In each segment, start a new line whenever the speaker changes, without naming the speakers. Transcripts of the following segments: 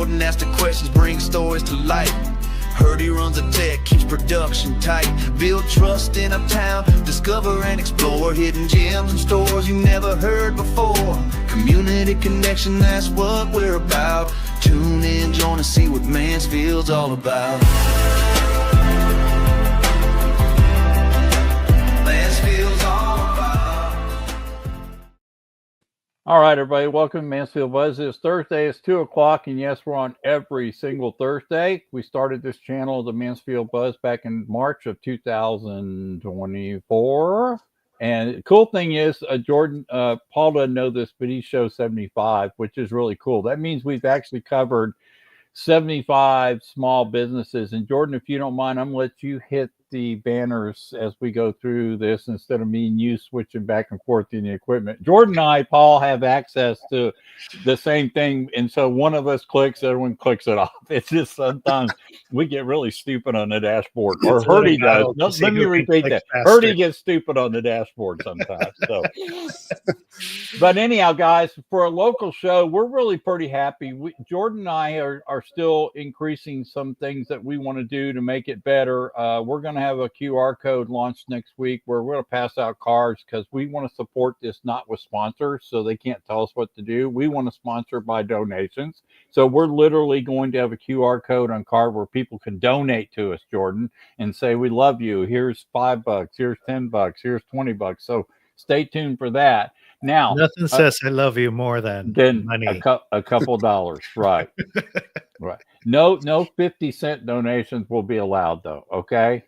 Jordan asks the questions, brings stories to life. Heard he runs a tech, keeps production tight. Build trust in a town, discover and explore hidden gems and stores you never heard before. Community connection, that's what we're about. Tune in, join us, see what Mansfield's all about. Mansfield's all about.
All right, everybody, welcome to Mansfield Buzz. It's Thursday, it's 2 o'clock, and yes, we're on every single Thursday. We started this channel, the Mansfield Buzz, back in March of 2024. And the cool thing is, Jordan, Paul doesn't know this, but he shows 75, which is really cool. That means we've actually covered 75 small businesses. And Jordan, if you don't mind, I'm going to let you hit the banners as we go through this instead of me and you switching back and forth in the equipment. Jordan and I, Paul, have access to the same thing, and so one of us clicks, everyone clicks it off. It's just sometimes we get really stupid on the dashboard, or Hurdy does. No, let me repeat that. Hurdy gets stupid on the dashboard sometimes. So, but anyhow, guys, for a local show, we're really pretty happy. Jordan and I are still increasing some things that we want to do to make it better. We're going to have a QR code launched next week where we're going to pass out cards because we want to support this not with sponsors, so they can't tell us what to do. We want to sponsor by donations. So we're literally going to have a QR code on card where people can donate to us, Jordan, and say, we love you. Here's $5, here's $10, here's $20. So stay tuned for that. Now,
nothing says I love you more than money.
A couple dollars, right? Right. No 50-cent donations will be allowed, though. Okay.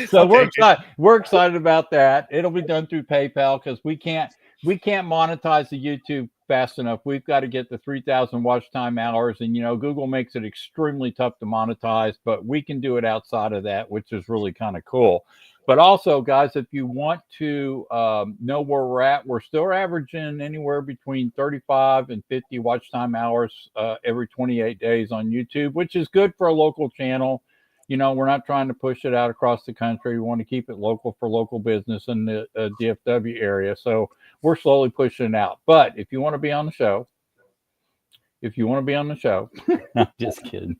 So we're excited about that. It'll be done through PayPal because we can't monetize the YouTube fast enough. We've got to get the 3,000 watch time hours, and Google makes it extremely tough to monetize, but we can do it outside of that, which is really kind of cool. But also, guys, if you want to know where we're at, we're still averaging anywhere between 35 and 50 watch time hours every 28 days on YouTube, which is good for a local channel. We're not trying to push it out across the country. We want to keep it local for local business in the DFW area. So we're slowly pushing it out. But if you want to be on the show, I'm just kidding.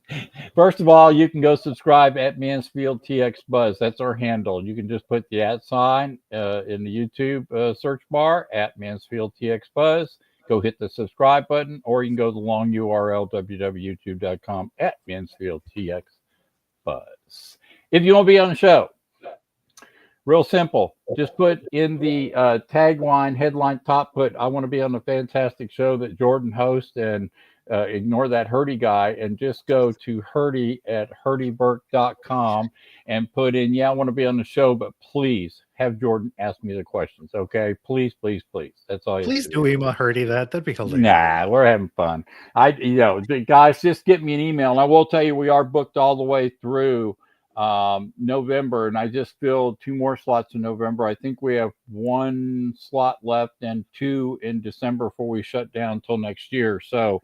First of all, you can go subscribe at Mansfield TX Buzz. That's our handle. You can just put the @ sign in the YouTube search bar at Mansfield TX Buzz. Go hit the subscribe button, or you can go to the long URL www.youtube.com at Mansfield TX Buzz. If you want to be on the show, real simple. Just put in the tagline, headline, top, put I want to be on the fantastic show that Jordan hosts, and ignore that Hurdy guy and just go to Hurdy at hurdyburke.com and put in, I want to be on the show, but please have Jordan ask me the questions. Okay. Please. That's all you
Please do email Hurdy that. That'd be hilarious.
Nah, we're having fun. Guys, just get me an email. And I will tell you, we are booked all the way through November, and I just filled 2 more slots in November. I think we have 1 slot left and 2 in December before we shut down until next year. So,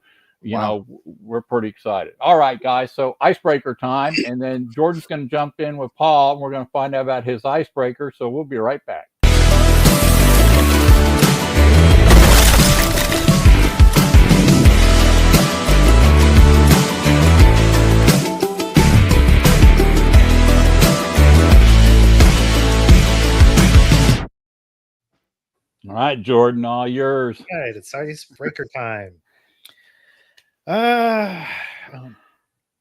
we're pretty excited. All right, guys. So icebreaker time, and then Jordan's going to jump in with Paul, and we're going to find out about his icebreaker. So we'll be right back. All right, Jordan, all yours.
All right, it's icebreaker time.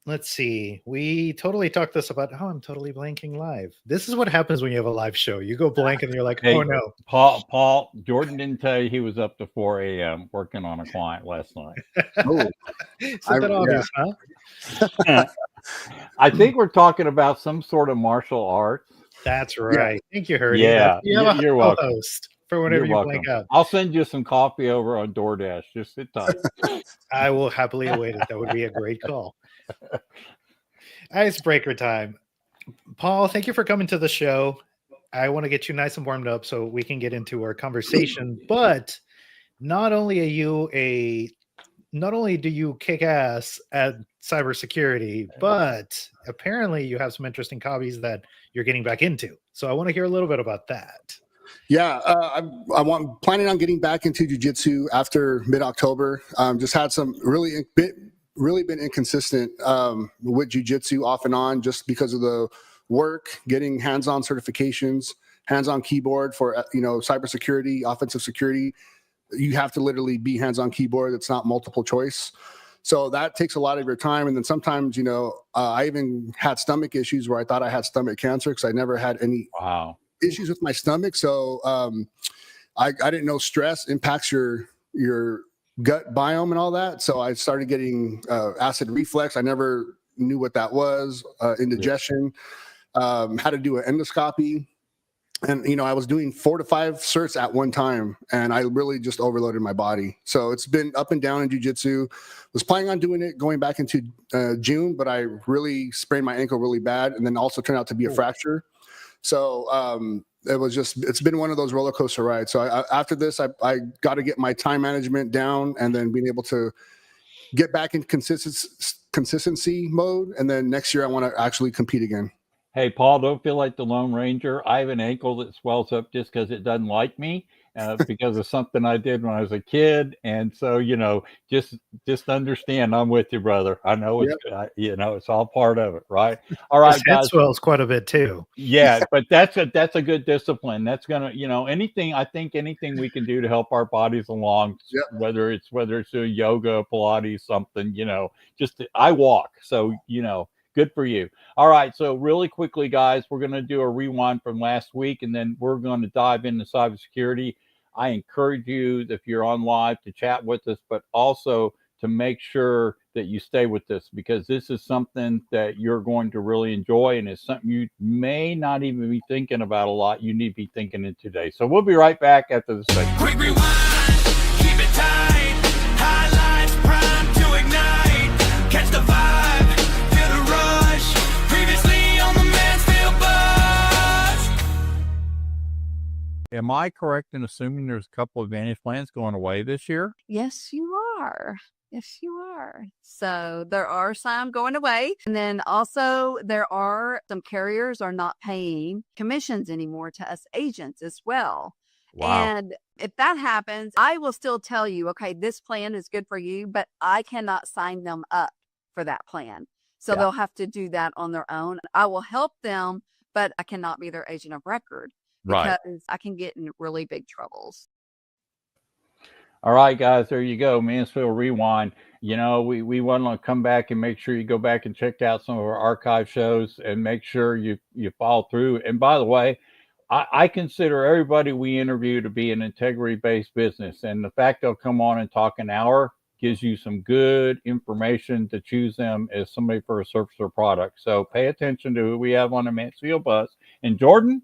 Let's see. We totally talked this about. Oh, I'm totally blanking live. This is what happens when you have a live show. You go blank and you're like,
hey,
oh no.
Paul, Jordan didn't tell you he was up to 4 a.m. working on a client last night.
Obvious, huh?
I think we're talking about some sort of martial arts.
That's right. Yeah. Thank you, Hurdy.
Yeah,
you're welcome. Host for whenever you blank out.
I'll send you some coffee over on DoorDash. Just sit tight.
I will happily await it. That would be a great call. Icebreaker time. Paul, thank you for coming to the show. I want to get you nice and warmed up so we can get into our conversation. But not only do you kick ass at cybersecurity, but apparently you have some interesting hobbies that you're getting back into. So I want to hear a little bit about that.
Yeah, I'm planning on getting back into jiu-jitsu after mid-October. Just had some really been inconsistent with jiu-jitsu off and on, just because of the work, getting hands-on certifications, hands-on keyboard for cybersecurity, offensive security. You have to literally be hands-on keyboard. It's not multiple choice. So that takes a lot of your time. And then sometimes, I even had stomach issues where I thought I had stomach cancer because I never had any issues with my stomach. So I didn't know stress impacts your gut biome and all that. So I started getting acid reflux. I never knew what that was, indigestion, how to do an endoscopy. And, I was doing 4 to 5 certs at one time, and I really just overloaded my body. So it's been up and down in jiu-jitsu. Was planning on doing it going back into June, but I really sprained my ankle really bad, and then also turned out to be a fracture. So it's been one of those roller coaster rides. So after this, I got to get my time management down, and then being able to get back in consistency mode. And then next year I want to actually compete again.
Hey, Paul, don't feel like the Lone Ranger. I have an ankle that swells up just because it doesn't like me, because of something I did when I was a kid. And so, just understand, I'm with you, brother. I know it's all part of it, right? All right,
his head swells quite a bit too.
Yeah, but that's a good discipline. That's gonna, anything we can do to help our bodies along, whether it's doing yoga, Pilates, something, I walk, so good for you. All right, so really quickly, guys, we're going to do a rewind from last week, and then we're going to dive into cybersecurity. I encourage you, if you're on live, to chat with us, but also to make sure that you stay with us, because this is something that you're going to really enjoy, and it's something you may not even be thinking about a lot. You need to be thinking it today. So we'll be right back after the segment.
Quick rewind, keep it tight. Highlights, prime to ignite. Catch the vibe.
Am I correct in assuming there's a couple of Advantage plans going away this year?
Yes, you are. Yes, you are. So there are some going away. And then also there are some carriers are not paying commissions anymore to us agents as well. Wow. And if that happens, I will still tell you, okay, this plan is good for you, but I cannot sign them up for that plan. So they'll have to do that on their own. I will help them, but I cannot be their agent of record. Because I can get in really big troubles.
All right, guys, there you go. Mansfield Rewind. We want to come back and make sure you go back and check out some of our archive shows and make sure you follow through. And by the way, I consider everybody we interview to be an integrity-based business. And the fact they'll come on and talk an hour gives you some good information to choose them as somebody for a service or product. So pay attention to who we have on the Mansfield bus. And Jordan,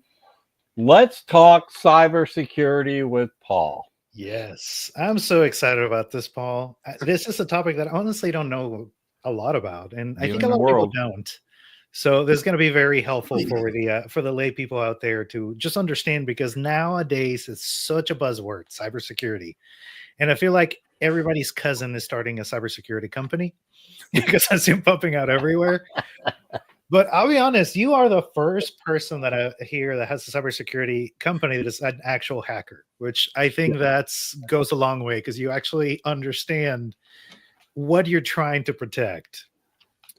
let's talk cybersecurity with Paul.
Yes, I'm so excited about this, Paul. This is a topic that I honestly don't know a lot about, and I think a lot of people don't. So this is going to be very helpful for the lay people out there to just understand, because nowadays it's such a buzzword, cybersecurity, and I feel like everybody's cousin is starting a cybersecurity company because I see them popping out everywhere. But I'll be honest, you are the first person that I hear that has a cybersecurity company that is an actual hacker, which I think goes a long way, because you actually understand what you're trying to protect.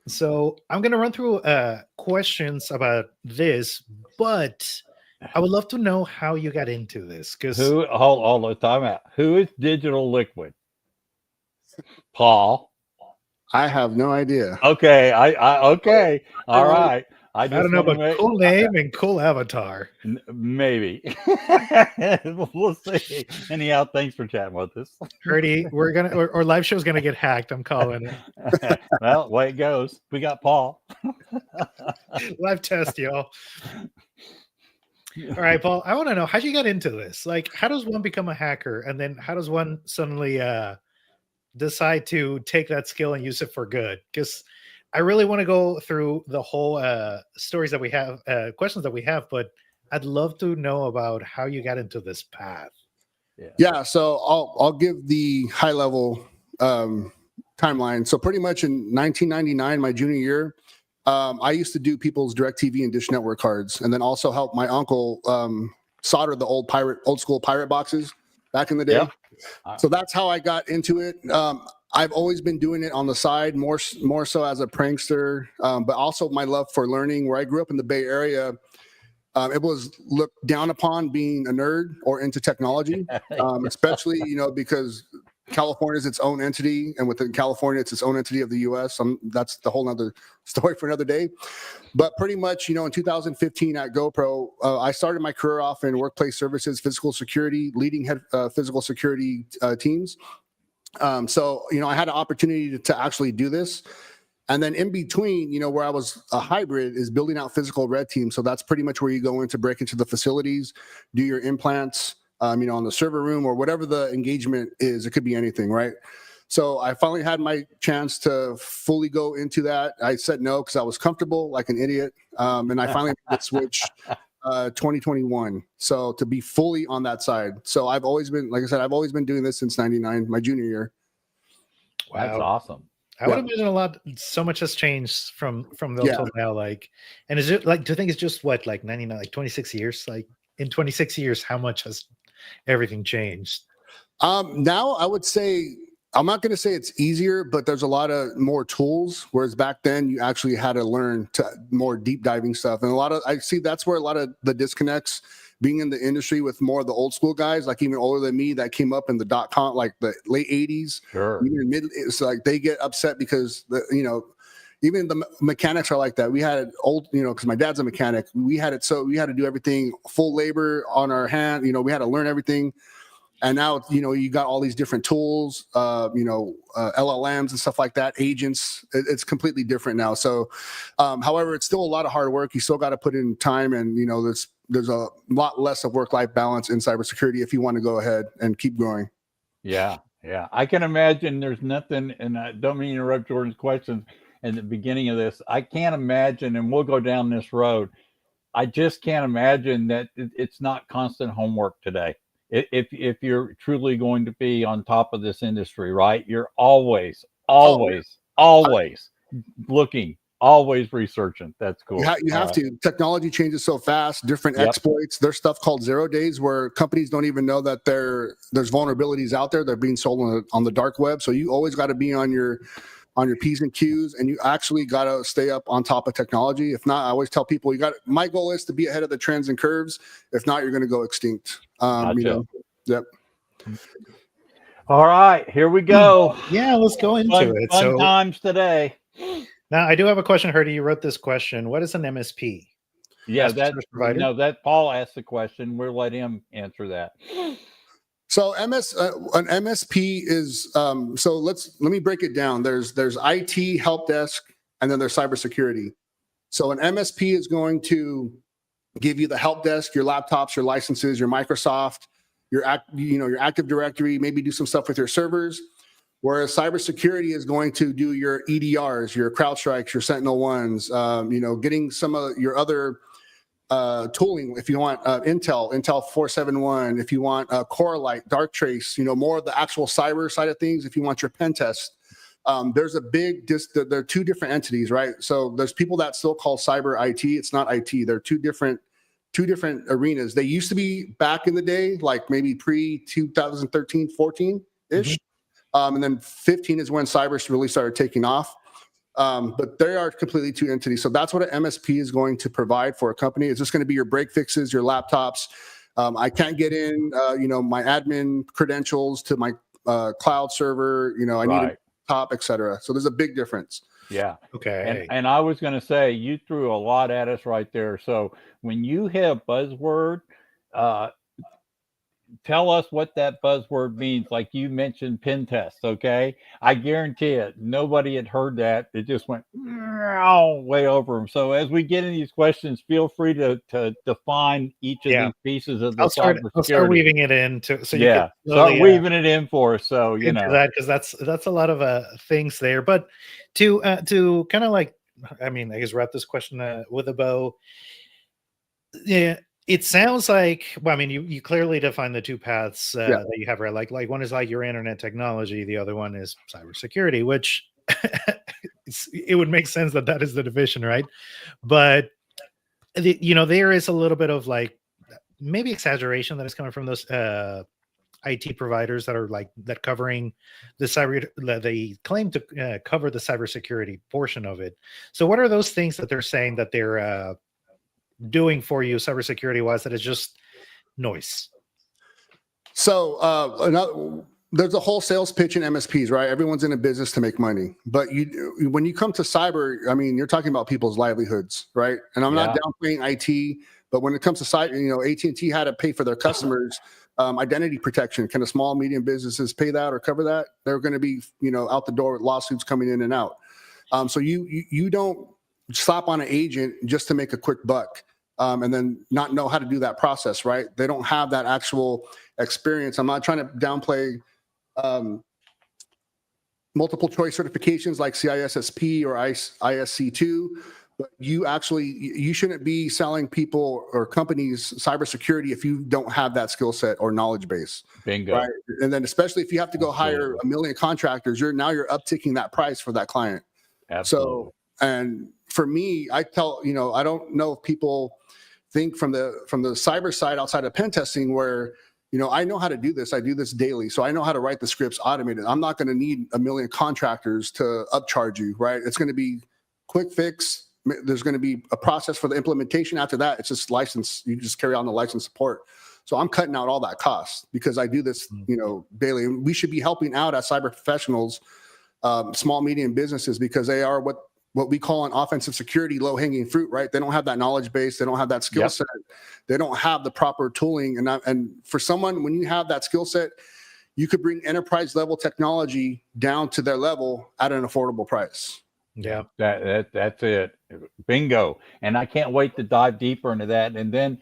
So I'm going to run through questions about this, but I would love to know how you got into this. Because
hold the time out. Who is Digital Liquid? Paul.
I have no idea.
Okay. Okay. All right.
I don't know, but cool name and cool avatar.
Maybe. We'll see. Anyhow, thanks for chatting with us.
Herdy, our live show is gonna get hacked. I'm calling it.
Well, way it goes. We got Paul.
Live test, y'all. All right, Paul. I want to know, how'd you get into this? Like, how does one become a hacker, and then how does one suddenly decide to take that skill and use it for good? Because I really want to go through the whole stories that we have, questions that we have, but I'd love to know about how you got into this path.
Yeah. So I'll give the high level timeline. So pretty much in 1999, my junior year, I used to do people's DirecTV and Dish Network cards, and then also help my uncle solder the old school pirate boxes back in the day.
Yep.
So that's how I got into it. I've always been doing it on the side, more so as a prankster, but also my love for learning. Where I grew up in the Bay Area, it was looked down upon being a nerd or into technology, especially, because California is its own entity, and within California, it's its own entity of the U.S. That's the whole other story for another day. But pretty much, in 2015 at GoPro, I started my career off in workplace services, physical security, leading physical security teams. So, I had an opportunity to actually do this. And then in between, where I was a hybrid is building out physical red teams. So that's pretty much where you go in to break into the facilities, do your implants, on the server room or whatever the engagement is. It could be anything, right? So I finally had my chance to fully go into that. I said no because I was comfortable like an idiot. And I finally made the switch 2021. So to be fully on that side. So I've always been, like I said, I've always been doing this since 99, my junior year.
Wow.
That's awesome.
I would imagine so much has changed from then till now. Like, and is it like, do you think it's just what, like 99, like 26 years? Like in 26 years, how much has everything changed?
Now I would say, I'm not going to say it's easier, but there's a lot of more tools. Whereas back then you actually had to learn to more deep diving stuff. And I see that's where a lot of the disconnects being in the industry with more of the old school guys, like even older than me that came up in the .com, like the late 80s, even mid. It's like they get upset because even the mechanics are like that. We had old, because my dad's a mechanic. We had it so we had to do everything full labor on our hand. We had to learn everything. And now, you got all these different tools, LLMs and stuff like that, agents. It's completely different now. So, however, it's still a lot of hard work. You still got to put in time, and there's a lot less of work-life balance in cybersecurity if you want to go ahead and keep growing.
Yeah. I can imagine there's nothing, and I don't mean to interrupt Jordan's questions in the beginning of this. I can't imagine, and we'll go down this road. I just can't imagine that it's not constant homework today. If you're truly going to be on top of this industry, right? You're always looking, always researching. That's cool.
You have to. Technology changes so fast, different exploits. There's stuff called 0 days where companies don't even know that there's vulnerabilities out there. They're being sold on the dark web. So you always got to be on your P's and Q's, and you actually got to stay up on top of technology. If not, I always tell people my goal is to be ahead of the trends and curves. If not, you're going to go extinct. Yep.
All right, here we go.
Yeah, let's go into it.
Fun times today.
Now, I do have a question, Herdy. You wrote this question. What is an MSP?
Yeah, that Paul asked the question. We'll let him answer that.
So an MSP is so let me break it down. There's IT help desk, and then there's cybersecurity. So an MSP is going to give you the help desk, your laptops, your licenses, your Microsoft, your Active Directory, maybe do some stuff with your servers. Whereas cybersecurity is going to do your EDRs, your CrowdStrikes, your SentinelOnes, getting some of your other tooling. If you want Intel 471, if you want Corelight, Darktrace, more of the actual cyber side of things. If you want your pen test, there's a big. There are two different entities, right? So there's people that still call cyber IT. It's not IT. They're two different arenas. They used to be back in the day, like maybe pre 2013, 14 ish, and then 15 is when cyber really started taking off. But they are completely two entities. So that's what an MSP is going to provide for a company. It's just going to be your break fixes, your laptops. I can't get in, my admin credentials to my cloud server. I need a top, etc. So there's a big difference.
Yeah.
Okay.
And I was going to say, you threw a lot at us right there. So when you have buzzword, tell us what that buzzword means. Like you mentioned pen tests, okay? I guarantee it. Nobody had heard that. It just went way over them. So as we get into these questions, feel free to define each of these pieces of the cybersecurity.
I'll start weaving it in.
Start weaving it in for us. So,
that, because that's a lot of things there. But to kind of like, I guess wrap this question with a bow. Yeah. It sounds like, you clearly define the two paths that you have, right? Like one is like your internet technology, the other one is cybersecurity, which it would make sense that is the division, right? But there is a little bit of like maybe exaggeration that is coming from those IT providers that are like that covering they claim to cover the cybersecurity portion of it. So what are those things that they're saying that they're doing for you cybersecurity wise that is just noise?
So there's a whole sales pitch in MSPs, right? Everyone's in a business to make money, but when you come to cyber, I mean, you're talking about people's livelihoods, right? And I'm not downplaying IT, but when it comes to cyber, AT&T had to pay for their customers identity protection. Can a small, medium businesses pay that or cover that? They're going to be, out the door with lawsuits coming in and out. So you don't slap on an agent just to make a quick buck. And then not know how to do that process, right? They don't have that actual experience. I'm not trying to downplay multiple choice certifications like CISSP or ISC2, but you shouldn't be selling people or companies cybersecurity if you don't have that skill set or knowledge base.
Bingo.
Right? And then especially if you have to go hire 1 million contractors, you're upticking that price for that client.
Absolutely.
So, and for me, I tell, I don't know if people think from the cyber side outside of pen testing where, I know how to do this. I do this daily. So I know how to write the scripts automated. I'm not going to need 1 million contractors to upcharge you, right? It's going to be quick fix. There's going to be a process for the implementation. After that, it's just license. You just carry on the license support. So I'm cutting out all that cost because I do this, daily. And we should be helping out as cyber professionals, small, medium businesses, because they are what we call an offensive security low-hanging fruit, right? They don't have that knowledge base. They don't have that skill set. They don't have the proper tooling. And for someone, when you have that skill set, you could bring enterprise level technology down to their level at an affordable price.
Yeah,
that's it. Bingo. And I can't wait to dive deeper into that. And then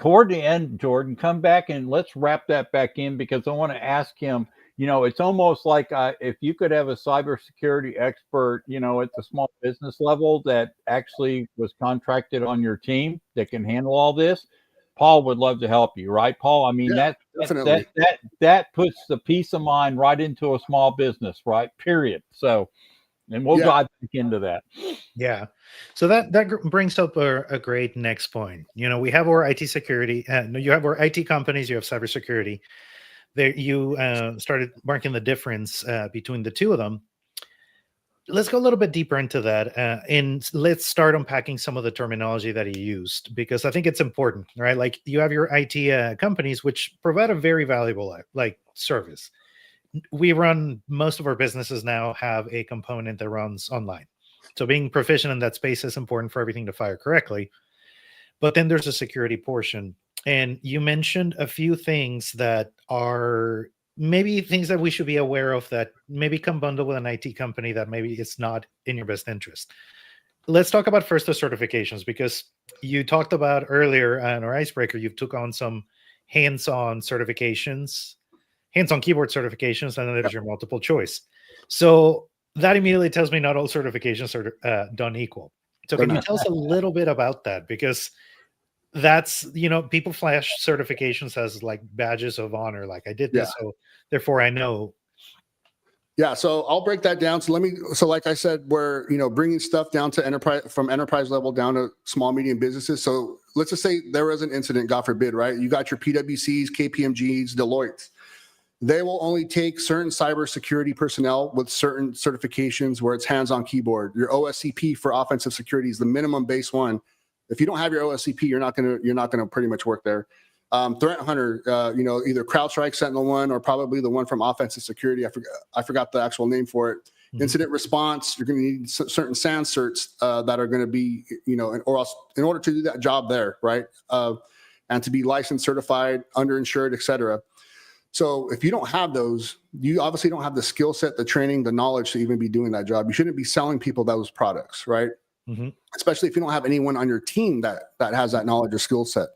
toward the end, Jordan, come back and let's wrap that back in, because I want to ask him, it's almost like if you could have a cybersecurity expert, at the small business level that actually was contracted on your team that can handle all this, Paul would love to help you, right, Paul? I mean, that puts the peace of mind right into a small business, right? Period. So, and we'll dive back into that.
Yeah. So that brings up a great next point. We have our IT security, you have our IT companies, you have cybersecurity. There, you started marking the difference between the two of them. Let's go a little bit deeper into that, and let's start unpacking some of the terminology that he used, because I think it's important, right? Like you have your IT companies, which provide a very valuable service. We run, most of our businesses now have a component that runs online. So being proficient in that space is important for everything to fire correctly. But then there's a security portion. And you mentioned a few things that are maybe things that we should be aware of that maybe come bundled with an IT company that maybe it's not in your best interest. Let's talk about first the certifications, because you talked about earlier on our icebreaker, you took on some hands-on certifications, hands-on keyboard certifications, and then there's your multiple choice. So that immediately tells me not all certifications are done equal. So can you tell us a little bit about that? Because that's, people flash certifications as like badges of honor. Like I did this, so therefore I know.
Yeah. So I'll break that down. So like I said, we're, bringing stuff down to from enterprise level down to small, medium businesses. So let's just say there was an incident, God forbid, right? You got your PwCs, KPMGs, Deloitte. They will only take certain cybersecurity personnel with certain certifications where it's hands-on keyboard. Your OSCP for offensive security is the minimum base one. If you don't have your OSCP, you're not gonna pretty much work there. Threat hunter, either CrowdStrike, SentinelOne, or probably the one from offensive security. I forgot the actual name for it. Mm-hmm. Incident response. You're going to need certain SANS certs that are going to be, or else in order to do that job there, right? And to be licensed, certified, underinsured, etc. So if you don't have those, you obviously don't have the skill set, the training, the knowledge to even be doing that job. You shouldn't be selling people those products, right? Mm-hmm. Especially if you don't have anyone on your team that has that knowledge or skill set.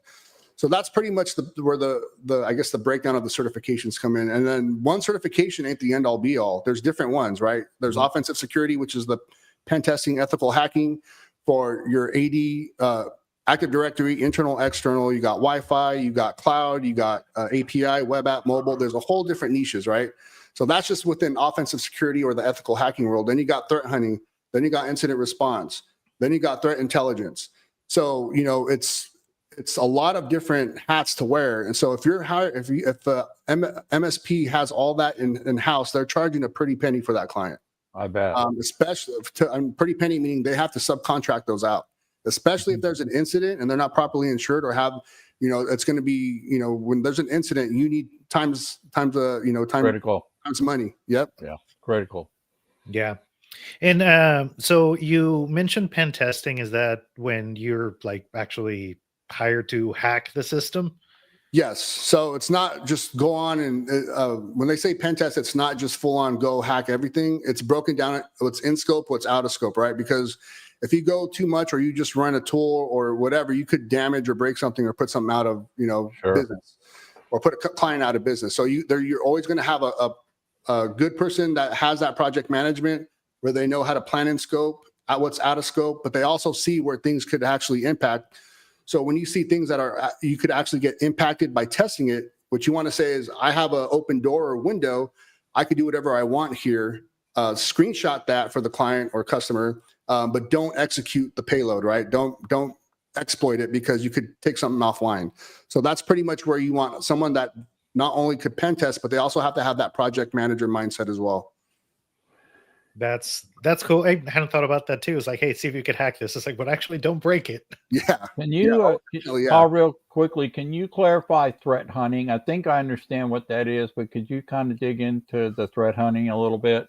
So that's pretty much where the breakdown of the certifications come in. And then one certification ain't the end all be all. There's different ones, right? There's mm-hmm. offensive security, which is the pen testing, ethical hacking for your AD, Active Directory, internal, external. You got Wi-Fi, you got cloud, you got API, web app, mobile. There's a whole different niches, right? So that's just within offensive security or the ethical hacking world. Then you got threat hunting. Then you got incident response. Then you got threat intelligence. So, it's a lot of different hats to wear. And so if MSP has all that in house, they're charging a pretty penny for that client.
I bet.
Especially pretty penny, meaning they have to subcontract those out, especially if there's an incident and they're not properly insured or have, it's going to be, when there's an incident, you need time
critical
times money. Yep.
Yeah. Critical.
Yeah. And so you mentioned pen testing. Is that when you're like actually hired to hack the system?
Yes. So it's not just go on and when they say pen test, it's not just full on go hack everything. It's broken down. What's in scope, what's out of scope, right? Because if you go too much or you just run a tool or whatever, you could damage or break something or put something out of,
Sure.
business or put a client out of business. So you're always going to have a good person that has that project management where they know how to plan in scope, what's out of scope, but they also see where things could actually impact. So when you see things that you could actually get impacted by testing it, what you want to say is, I have an open door or window. I could do whatever I want here. Screenshot that for the client or customer, but don't execute the payload, right? Don't exploit it because you could take something offline. So that's pretty much where you want someone that not only could pen test, but they also have to have that project manager mindset as well.
That's cool. I hadn't thought about that too. It's like, hey, see if you could hack this. It's like, but actually don't break it.
Yeah.
Can you,
yeah.
Paul, real quickly, can you clarify threat hunting? I think I understand what that is, but could you kind of dig into the threat hunting a little bit?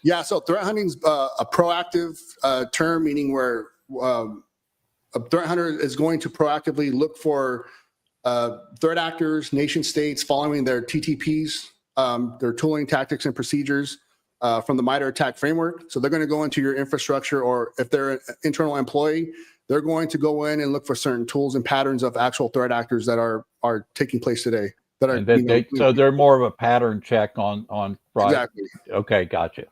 Yeah. So threat hunting is a proactive term, meaning where a threat hunter is going to proactively look for threat actors, nation states, following their TTPs, their tooling, tactics, and procedures. From the MITRE ATT&CK framework. So they're going to go into your infrastructure, or if they're an internal employee, they're going to go in and look for certain tools and patterns of actual threat actors that are taking place today.
So they're more of a pattern check on right.
Exactly.
Okay, gotcha.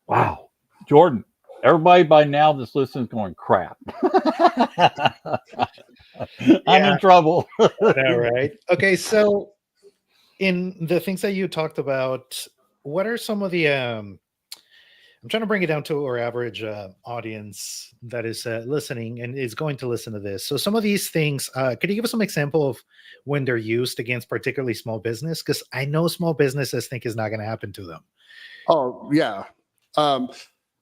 Wow, Jordan. Everybody by now this listening's going, crap. I'm in trouble.
All right. Okay, so in the things that you talked about, what are some of the I'm trying to bring it down to our average audience that is listening and is going to listen to this. So some of these things, could you give us some example of when they're used against particularly small business? Because I know small businesses think it's not going to happen to them.
Oh, yeah.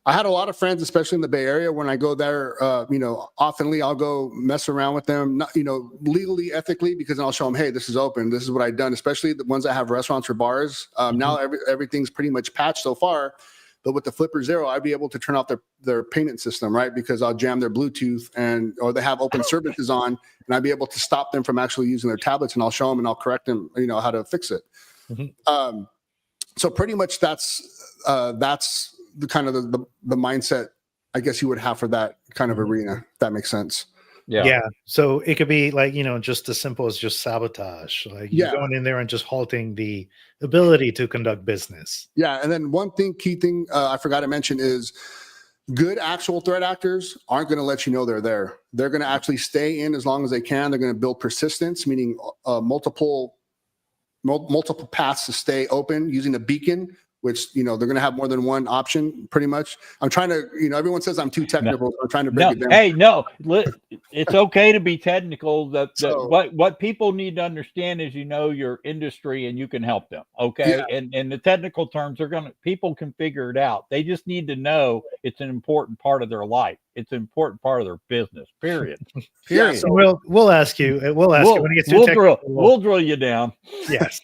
I had a lot of friends, especially in the Bay Area. When I go there, oftenly I'll go mess around with them, not, legally, ethically, because then I'll show them, hey, this is open. This is what I've done, especially the ones that have restaurants or bars. Now everything's pretty much patched so far. But with the Flipper Zero, I'd be able to turn off their payment system, right? Because I'll jam their Bluetooth or they have open services on, and I'd be able to stop them from actually using their tablets, and I'll show them and I'll correct them, how to fix it. Mm-hmm. So pretty much that's the kind of the mindset I guess you would have for that kind of arena, if that makes sense.
Yeah. So it could be like, just as simple as just sabotage, like you're going in there and just halting the ability to conduct business.
Yeah. And then key thing I forgot to mention is good actual threat actors aren't going to let you know they're there. They're going to actually stay in as long as they can. They're going to build persistence, meaning multiple paths to stay open using a beacon, which, they're going to have more than one option, pretty much. I'm trying to, everyone says I'm too technical. So I'm trying to break it down.
Hey, no, it's okay to be technical. What people need to understand is, your industry and you can help them. Okay. Yeah. And the technical terms people can figure it out. They just need to know it's an important part of their life. It's an important part of their business, period.
Yeah, so we'll ask you. We'll ask you when it gets too technical.
We'll drill you down.
Yes.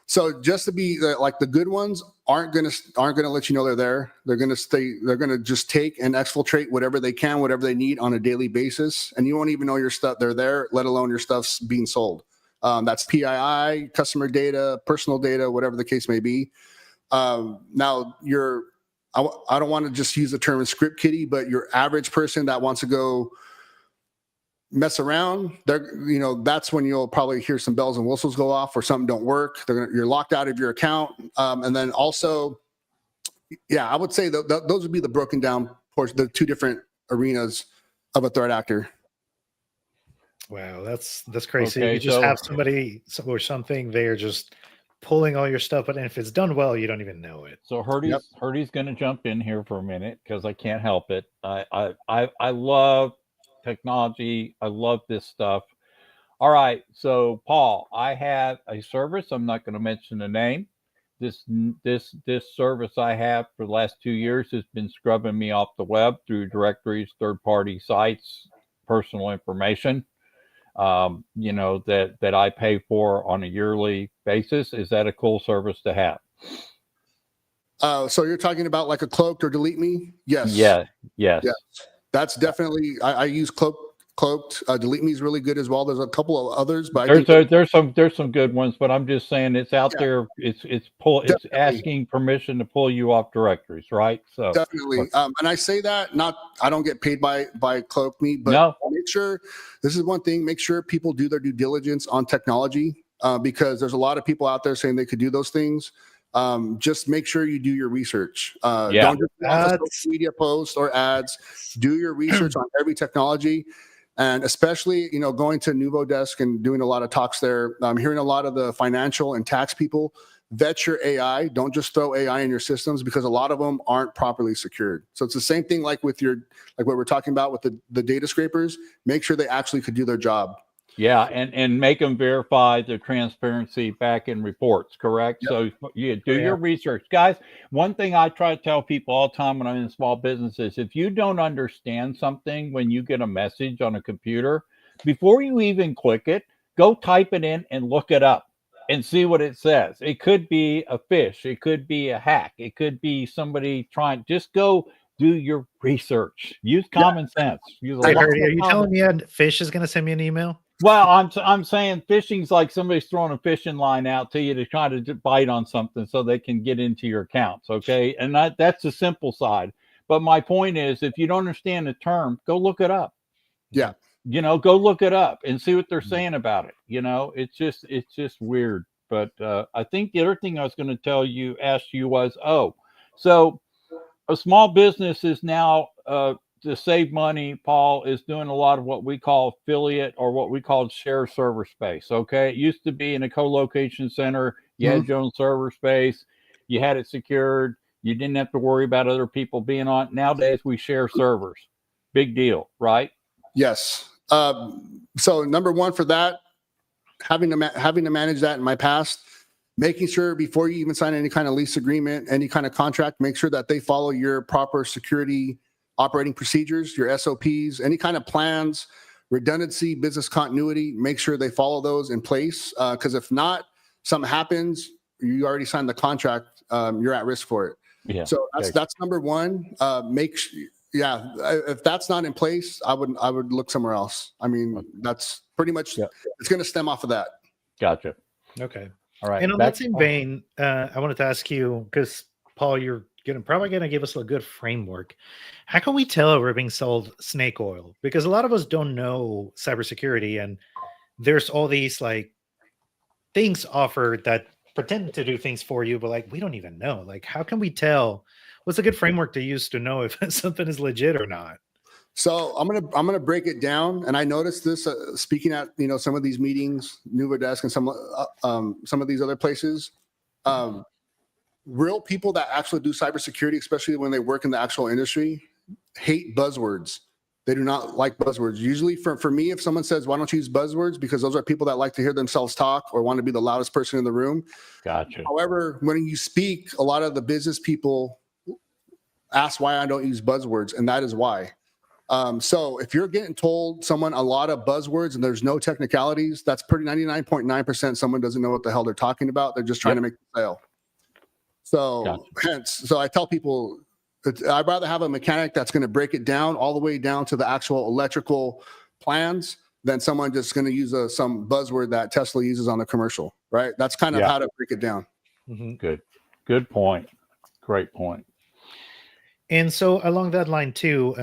So just to be like the good ones aren't gonna let you know they're there. They're gonna stay. They're gonna just take and exfiltrate whatever they can, whatever they need on a daily basis, and you won't even know your stuff. They're there, let alone your stuff's being sold. That's PII, customer data, personal data, whatever the case may be. Now I don't want to just use the term script kiddie, but your average person that wants to go mess around, that's when you'll probably hear some bells and whistles go off or something don't work. You're locked out of your account. And then also, I would say those would be the broken down portion, the two different arenas of a threat actor.
Wow, that's crazy. Okay, you just have somebody or something, they're just pulling all your stuff, but if it's done well, you don't even know it.
So Hurdy's going to jump in here for a minute because I can't help it. I love technology. I love this stuff. All right. So, Paul, I have a service. I'm not going to mention the name. This service I have for the last 2 years has been scrubbing me off the web through directories, third-party sites, personal information. That I pay for on a yearly basis. Is that a cool service to have?
So you're talking about like a Cloaked or Delete Me? Yes.
Yeah. Yes.
Yes. That's definitely. I use Cloaked. Delete Me is really good as well. There's a couple of others, but
there's some good ones. But I'm just saying it's out there. It's asking permission to pull you off directories, right? So
definitely. And I say that I don't get paid by Cloak Me, but
no.
Make sure this is one thing. Make sure people do their due diligence on technology because there's a lot of people out there saying they could do those things. Just make sure you do your research. Don't just watch a social media post or ads. Do your research on every technology. And especially, going to Nuvo Desk and doing a lot of talks there, I'm hearing a lot of the financial and tax people vet your AI. Don't just throw AI in your systems because a lot of them aren't properly secured. So it's the same thing like with like what we're talking about with the data scrapers. Make sure they actually could do their job.
Yeah, and make them verify the transparency back in reports, correct? Yep. So you do your research. Guys, one thing I try to tell people all the time when I'm in small businesses, if you don't understand something when you get a message on a computer, before you even click it, go type it in and look it up and see what it says. It could be a fish. It could be a hack. It could be somebody trying. Just go do your research. Use common sense.
Are you telling me a fish is going to send me an email?
Well, I'm saying phishing's like somebody's throwing a fishing line out to you to try to bite on something so they can get into your accounts, okay? And that's the simple side. But my point is, if you don't understand the term, go look it up.
Yeah.
Go look it up and see what they're saying about it. It's just weird. But I think the other thing I was going to ask you was, so a small business is now to save money, Paul, is doing a lot of what we call affiliate or what we call share server space. Okay. It used to be in a co-location center. You had your own server space. You had it secured. You didn't have to worry about other people being on. Nowadays, we share servers. Big deal, right?
Yes. So number one for that, having to manage that in my past, making sure before you even sign any kind of lease agreement, any kind of contract, make sure that they follow your proper security operating procedures, your SOPs, any kind of plans, redundancy, business continuity, make sure they follow those in place. Because if not, something happens, you already signed the contract, you're at risk for it. Yeah. So that's number one. If that's not in place, I would look somewhere else. I mean, that's pretty much, it's going to stem off of that.
Gotcha.
Okay.
All right.
And on that same vein, I wanted to ask you, because Paul, you're probably going to give us a good framework. How can we tell we're being sold snake oil? Because a lot of us don't know cybersecurity, and there's all these like things offered that pretend to do things for you, but like we don't even know. Like, how can we tell? What's a good framework to use to know if something is legit or not?
So I'm gonna break it down, and I noticed this speaking at some of these meetings, Nuvo Desk, and some of these other places. Real people that actually do cybersecurity, especially when they work in the actual industry, hate buzzwords. They do not like buzzwords. Usually for me, if someone says, why don't you use buzzwords? Because those are people that like to hear themselves talk or want to be the loudest person in the room.
Gotcha.
However, when you speak, a lot of the business people ask why I don't use buzzwords, and that is why. So if you're getting told someone a lot of buzzwords and there's no technicalities, that's pretty 99.9% someone doesn't know what the hell they're talking about. They're just trying to make a sale. So so I tell people I'd rather have a mechanic that's going to break it down all the way down to the actual electrical plans than someone just going to use some buzzword that Tesla uses on the commercial, right? That's kind of how to break it down.
Mm-hmm. Good point. Great point.
And so along that line too,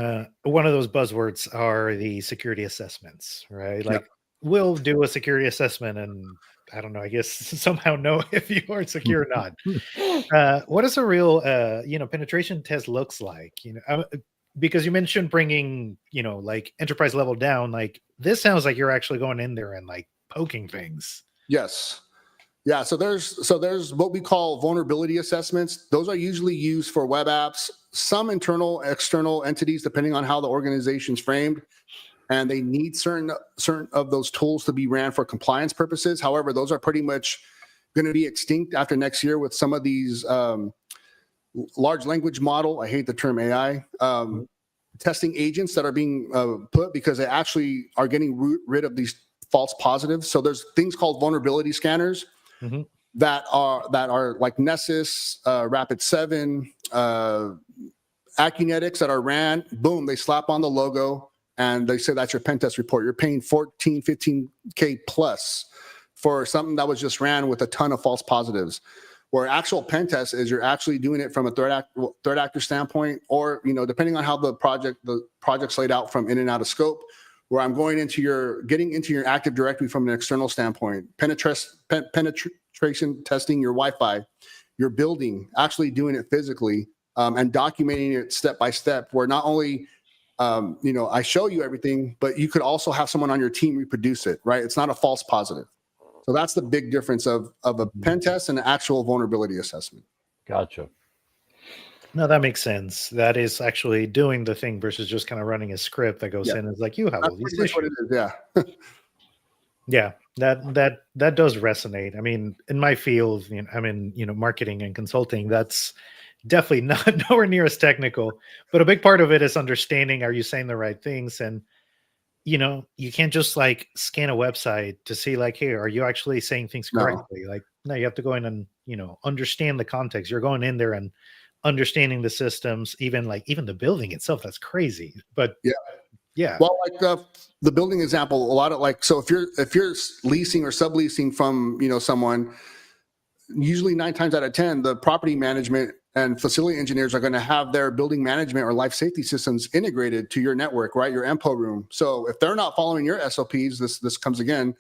one of those buzzwords are the security assessments, right? Like we'll do a security assessment and I don't know, I guess somehow know if you are secure or not. What does a real, penetration test looks like? Because you mentioned bringing, like enterprise level down, like this sounds like you're actually going in there and like poking things.
Yes. Yeah. So there's what we call vulnerability assessments. Those are usually used for web apps, some internal, external entities, depending on how the organization's framed. and they need certain of those tools to be ran for compliance purposes. However, those are pretty much going to be extinct after next year with some of these large language model, I hate the term AI, testing agents that are being put, because they actually are getting rid of these false positives. So there's things called vulnerability scanners that are like Nessus, Rapid7, Acunetics that are ran. Boom, they slap on the logo and they say that's your pen test report. You're paying 14, 15K plus for something that was just ran with a ton of false positives. Where actual pen test is you're actually doing it from a threat actor standpoint, or depending on how the project's laid out from in and out of scope, where I'm getting into your Active Directory from an external standpoint, penetration testing your Wi-Fi, your building, actually doing it physically, and documenting it step by step, where not only I show you everything, but you could also have someone on your team reproduce it, right? It's not a false positive. So that's the big difference of a pen test and an actual vulnerability assessment.
Gotcha.
No, that makes sense. That is actually doing the thing versus just kind of running a script that goes in and is like, you have all these issues.
What it is, yeah.
Yeah, that does resonate. I mean, in my field, I'm in marketing and consulting. That's definitely not nowhere near as technical, but a big part of it is understanding, are you saying the right things? And you can't just like scan a website to see like, hey, are you actually saying things correctly? No. Like, no, you have to go in and, understand the context. You're going in there and understanding the systems, even the building itself. That's crazy. But yeah.
Well, like the building example, a lot of so if you're leasing or subleasing from, someone, usually 9 times out of 10, the property management and facility engineers are going to have their building management or life safety systems integrated to your network, right? Your MPO room. So if they're not following your SOPs, this comes again,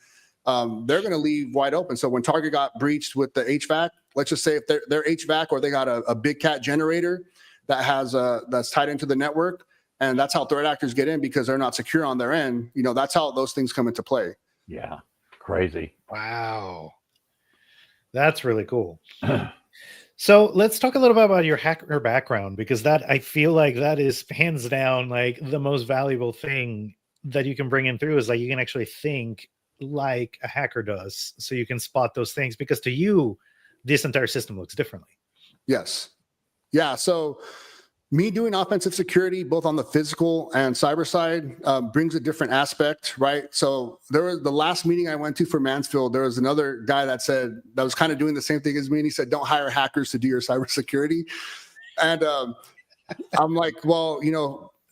they're going to leave wide open. So when Target got breached with the HVAC, let's just say if they're HVAC, or they got a big cat generator that has that's tied into the network, and that's how threat actors get in, because they're not secure on their end. That's how those things come into play.
Yeah, crazy.
Wow, that's really cool. So let's talk a little bit about your hacker background, because that, I feel like that is hands down like the most valuable thing that you can bring in through, is like you can actually think like a hacker does, so you can spot those things, because to you, this entire system looks differently.
Yes. Yeah. So me doing offensive security, both on the physical and cyber side, brings a different aspect, right? So there was the last meeting I went to for Mansfield, there was another guy that was kind of doing the same thing as me. And he said, don't hire hackers to do your cybersecurity. And I'm like, well,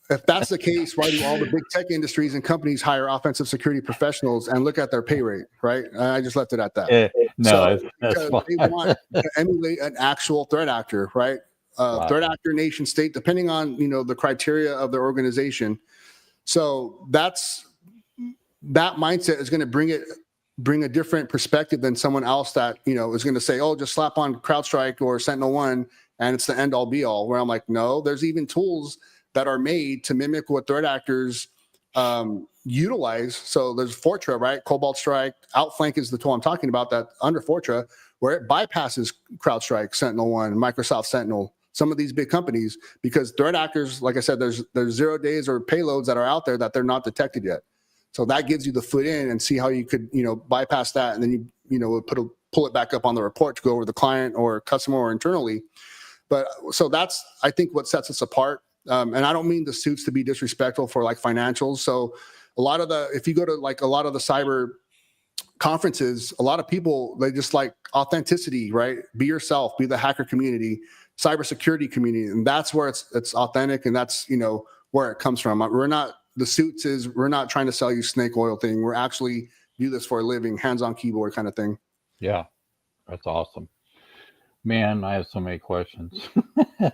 if that's the case, why do all the big tech industries and companies hire offensive security professionals and look at their pay rate, right? And I just left it at that.
No,
because they want to emulate an actual threat actor, right? Wow. Threat actor, nation state, depending on the criteria of their organization. So that mindset is going to bring a different perspective than someone else that is going to say, oh, just slap on CrowdStrike or SentinelOne and it's the end all be all. Where I'm like, no, there's even tools that are made to mimic what threat actors utilize. So there's Fortra, right? Cobalt Strike, Outflank is the tool I'm talking about, that under Fortra, where it bypasses CrowdStrike, SentinelOne, Microsoft Sentinel, some of these big companies, because threat actors, like I said, there's 0 days or payloads that are out there that they're not detected yet. So that gives you the foot in and see how you could, bypass that. And then pull it back up on the report to go over the client or customer or internally. But so that's, I think, what sets us apart. And I don't mean the suits to be disrespectful for like financials. So if you go to like a lot of the cyber conferences, a lot of people, they just like authenticity, right? Be yourself, be the hacker community, cybersecurity community. And that's where it's authentic. And that's, where it comes from. We're not trying to sell you snake oil thing. We're actually do this for a living, hands on keyboard kind of thing.
Yeah. That's awesome. Man, I have so many questions.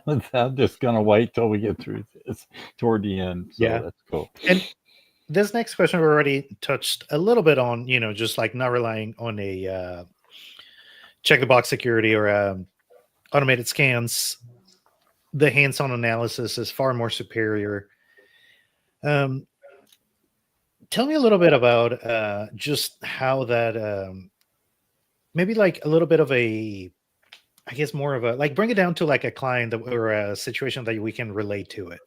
I'm just going to wait till we get through this toward the end. So yeah, that's cool.
And this next question we already touched a little bit on, just like not relying on a check the box security or automated scans. The hands-on analysis is far more superior. Tell me a little bit about just how that maybe like a little bit of a, I guess more of a, like bring it down to like a client or a situation that we can relate to it.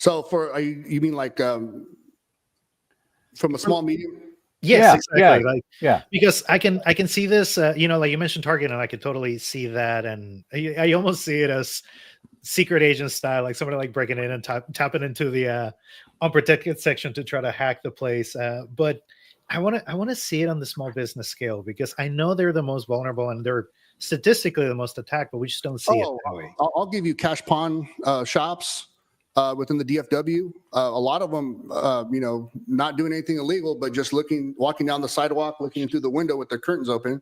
So you mean like from a small medium?
Yes, exactly.
Yeah.
Because I can see this, like you mentioned Target, and I could totally see that. And I almost see it as secret agent style, like somebody like breaking in and tapping into the unprotected section to try to hack the place. But I want to see it on the small business scale, because I know they're the most vulnerable and they're statistically the most attacked, but we just don't see it that way.
I'll give you cash pawn shops within the DFW. A lot of them, not doing anything illegal, but just walking down the sidewalk, looking through the window with their curtains open.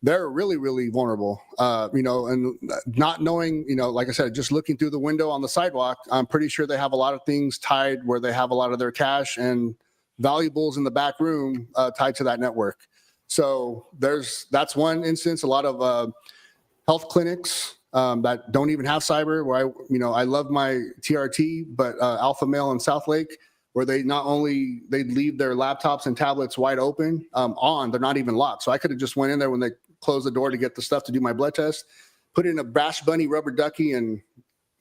They're really, really vulnerable, and not knowing, like I said, just looking through the window on the sidewalk, I'm pretty sure they have a lot of things tied where they have a lot of their cash and valuables in the back room tied to that network. So that's one instance. A lot of health clinics that don't even have cyber, where I love my TRT, but Alpha Male in South Lake, where they leave their laptops and tablets wide open they're not even locked. So I could have just went in there when they closed the door to get the stuff to do my blood test, put in a Bash Bunny rubber ducky and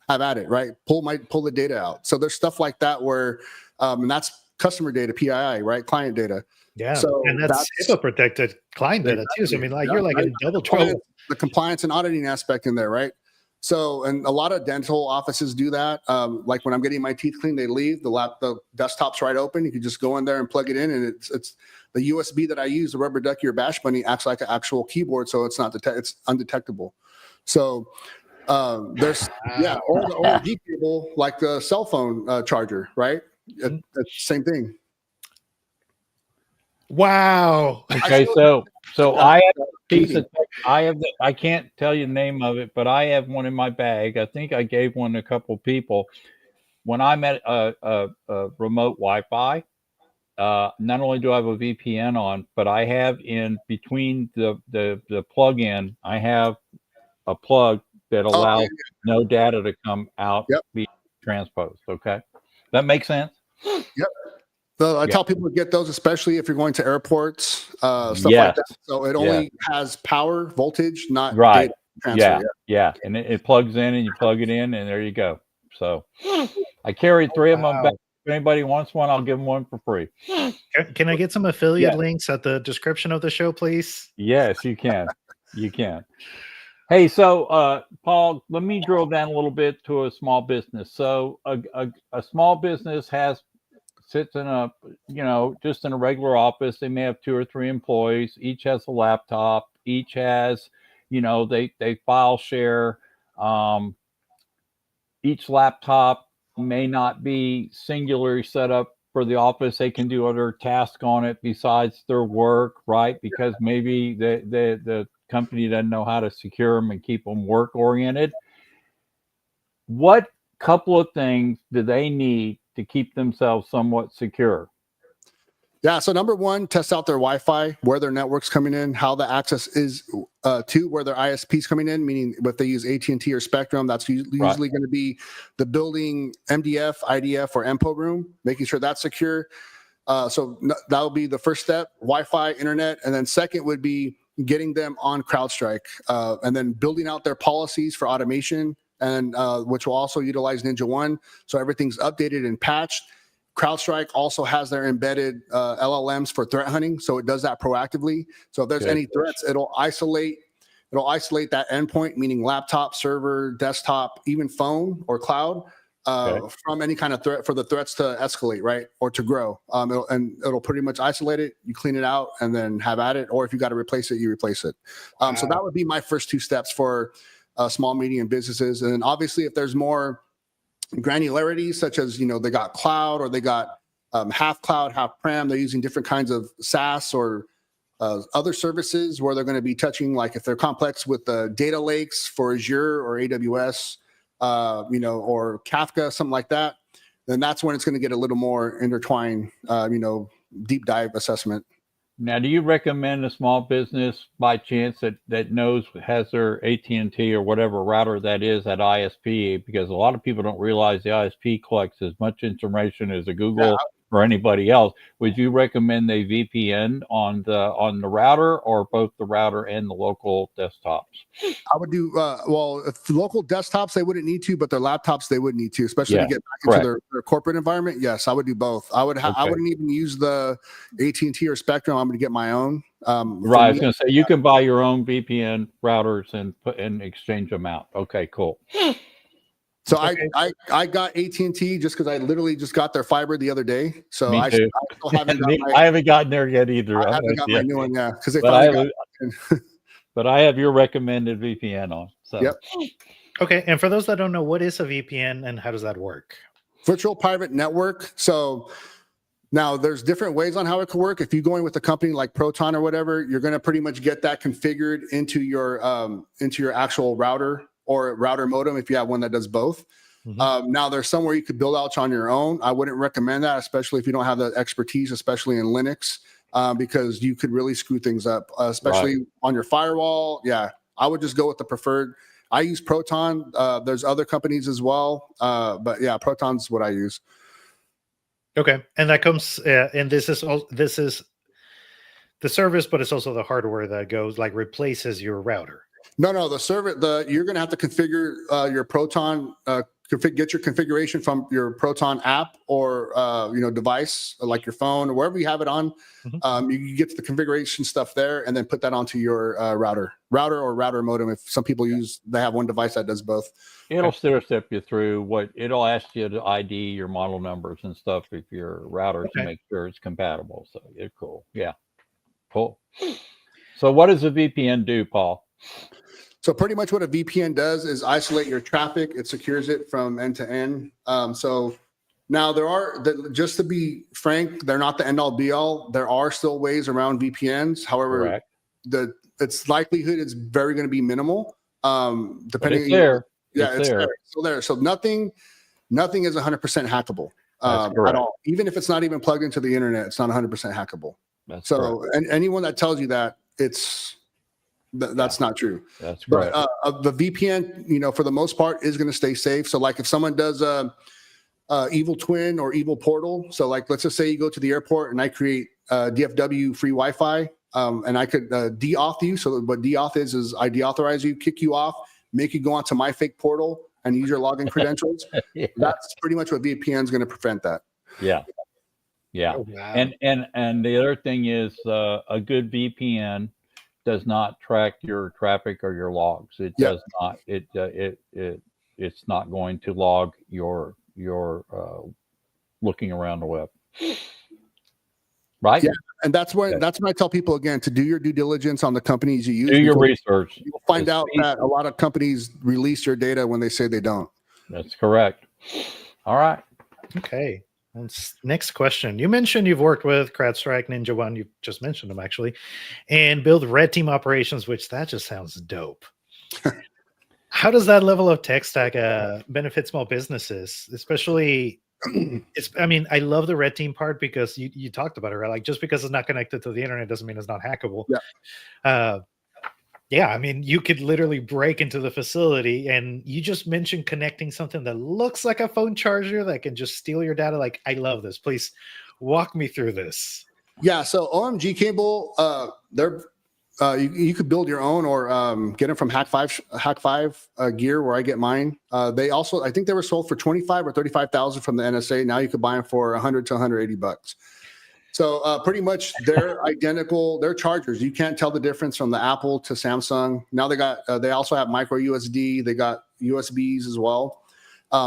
have at it, right? Pull the data out. So there's stuff like that where, and that's customer data, PII, right? Client data.
Yeah,
so
and that's HIPAA protected client data too. So I mean, you're like in double trouble.
The compliance and auditing aspect in there, right? So, and a lot of dental offices do that. Like when I'm getting my teeth cleaned, they leave the desktop's right open. You can just go in there and plug it in, and it's the USB that I use, the rubber ducky or Bash Bunny, acts like an actual keyboard, so it's it's undetectable. So there's or the OMG cable, like the cell phone charger, right? It's the same thing.
Wow.
Okay, so I have a piece of I can't tell you the name of it, but I have one in my bag. I think I gave one to a couple people when I'm at a remote Wi-Fi. Not only do I have a VPN on, but I have in between the plug-in, I have a plug that allows no data to come out, be transposed. Okay, that makes sense.
Yep. So I tell people to get those, especially if you're going to airports, stuff like that. So it only has power, voltage, not data transfer.
Yeah. And it plugs in, and you plug it in, and there you go. So I carry 3 of them back. If anybody wants one, I'll give them one for free.
Can I get some affiliate links at the description of the show, please?
Yes, you can. You can. Hey, so Paul, let me drill down a little bit to a small business. So a small business sits in a, just in a regular office. They may have 2 or 3 employees. Each has a laptop. Each has, they file share. Each laptop may not be singularly set up for the office. They can do other tasks on it besides their work, right? Because maybe the company doesn't know how to secure them and keep them work oriented. What couple of things do they need to keep themselves somewhat secure?
Yeah. So number one, test out their Wi-Fi, where their network's coming in, how the access is to where their ISP's coming in, meaning if they use AT&T or Spectrum, that's usually going to be the building MDF, IDF, or MPO room, making sure that's secure. So that'll be the first step, Wi-Fi, internet. And then second would be getting them on CrowdStrike, and then building out their policies for automation, and which will also utilize Ninja One. So everything's updated and patched. CrowdStrike also has their embedded LLMs for threat hunting, so it does that proactively. So if there's any threats, it'll isolate that endpoint, meaning laptop, server, desktop, even phone or cloud, from any kind of threat, for the threats to escalate, right, or to grow. It'll pretty much isolate it. You clean it out and then have at it. Or if you got to replace it, you replace it. So that would be my first 2 steps for small, medium businesses. And then obviously, if there's more granularity, such as, they got cloud, or they got half cloud, half prem, they're using different kinds of SaaS or other services where they're going to be touching, like if they're complex with data lakes for Azure or AWS, or Kafka, something like that, then that's when it's going to get a little more intertwined, deep dive assessment.
Now, do you recommend a small business by chance that has their AT&T or whatever router that is at ISP? Because a lot of people don't realize the ISP collects as much information as a Google or anybody else, would you recommend they VPN on the router, or both the router and the local desktops?
I would do well. If the local desktops, they wouldn't need to, but their laptops they would need to, especially
Yeah,
to get back
correct.
into their corporate environment. Yes, I would do both. I
Okay.
wouldn't even use the AT&T or Spectrum. I'm going to get my own.
Right, I was going to say you can buy your own VPN routers and exchange them out. Okay, cool.
So I got AT&T just because I literally just got their fiber the other day. So
Me
I
too.
still haven't got
I haven't gotten there yet either.
I haven't got my new one, yeah, because they
But
finally got.
but I have your recommended VPN on. So.
Yep.
Okay, and for those that don't know, what is a VPN and how does that work?
Virtual private network. So now there's different ways on how it could work. If you're going with a company like Proton or whatever, you're going to pretty much get that configured into your actual router or router modem if you have one that does both.
Mm-hmm.
Now there's somewhere you could build out on your own. I wouldn't recommend that, especially if you don't have the expertise, especially in Linux, because you could really screw things up, especially on your firewall. Yeah, I would just go with the preferred. I use Proton. There's other companies as well, but yeah, Proton's what I use.
Okay, and that comes, and this is the service, but it's also the hardware that goes replaces your router.
No, the server. You're going to have to configure your Proton. Get your configuration from your Proton app or device like your phone or wherever you have it on.
Mm-hmm.
You get the configuration stuff there and then put that onto your router or router modem. If some people they have one device that does both.
It'll step you through it'll ask you to ID your model numbers and stuff if your router to make sure it's compatible. So it's cool. Yeah, cool. So what does a VPN do, Paul?
So pretty much what a VPN does is isolate your traffic. It secures it from end to end. So now just to be frank, they're not the end all be all. There are still ways around VPNs. However, its likelihood is very going to be minimal. Depending.
But it's there.
Yeah, it's there. Still there. So nothing is 100% hackable at all. Even if it's not even plugged into the internet, it's not 100% hackable. And anyone that tells you that, that's not true.
That's correct.
But the VPN, for the most part, is going to stay safe. So, like if someone does evil twin or evil portal, so like let's just say you go to the airport and I create DFW free Wi-Fi, and I could deauth you. So what deauth is I deauthorize you, kick you off, make you go onto my fake portal and use your login credentials. That's pretty much what VPN is going to prevent that.
Yeah. Oh, wow. And the other thing is a good VPN does not track your traffic or your logs. It does not. It's not going to log your looking around the web. Right?
Yeah, and that's when I tell people again to do your due diligence on the companies you use.
Do your research.
You'll find out that a lot of companies release your data when they say they don't.
That's correct. All right.
Okay. Next question. You mentioned you've worked with CrowdStrike, Ninja One. You just mentioned them actually, and build red team operations, which that just sounds dope. How does that level of tech stack benefit small businesses, especially? I love the red team part because you talked about it, right? Like just because it's not connected to the internet doesn't mean it's not hackable. Yeah. You could literally break into the facility, and you just mentioned connecting something that looks like a phone charger that can just steal your data. Like, I love this. Please walk me through this.
Yeah. So OMG cable, you could build your own or get them from Hack5 gear where I get mine. They also, I think they were sold for 25 or 35,000 from the NSA. Now you could buy them for 100 to 180 bucks. So pretty much they're identical. They're chargers. You can't tell the difference from the Apple to Samsung. Now they also have micro USB. They got USBs as well.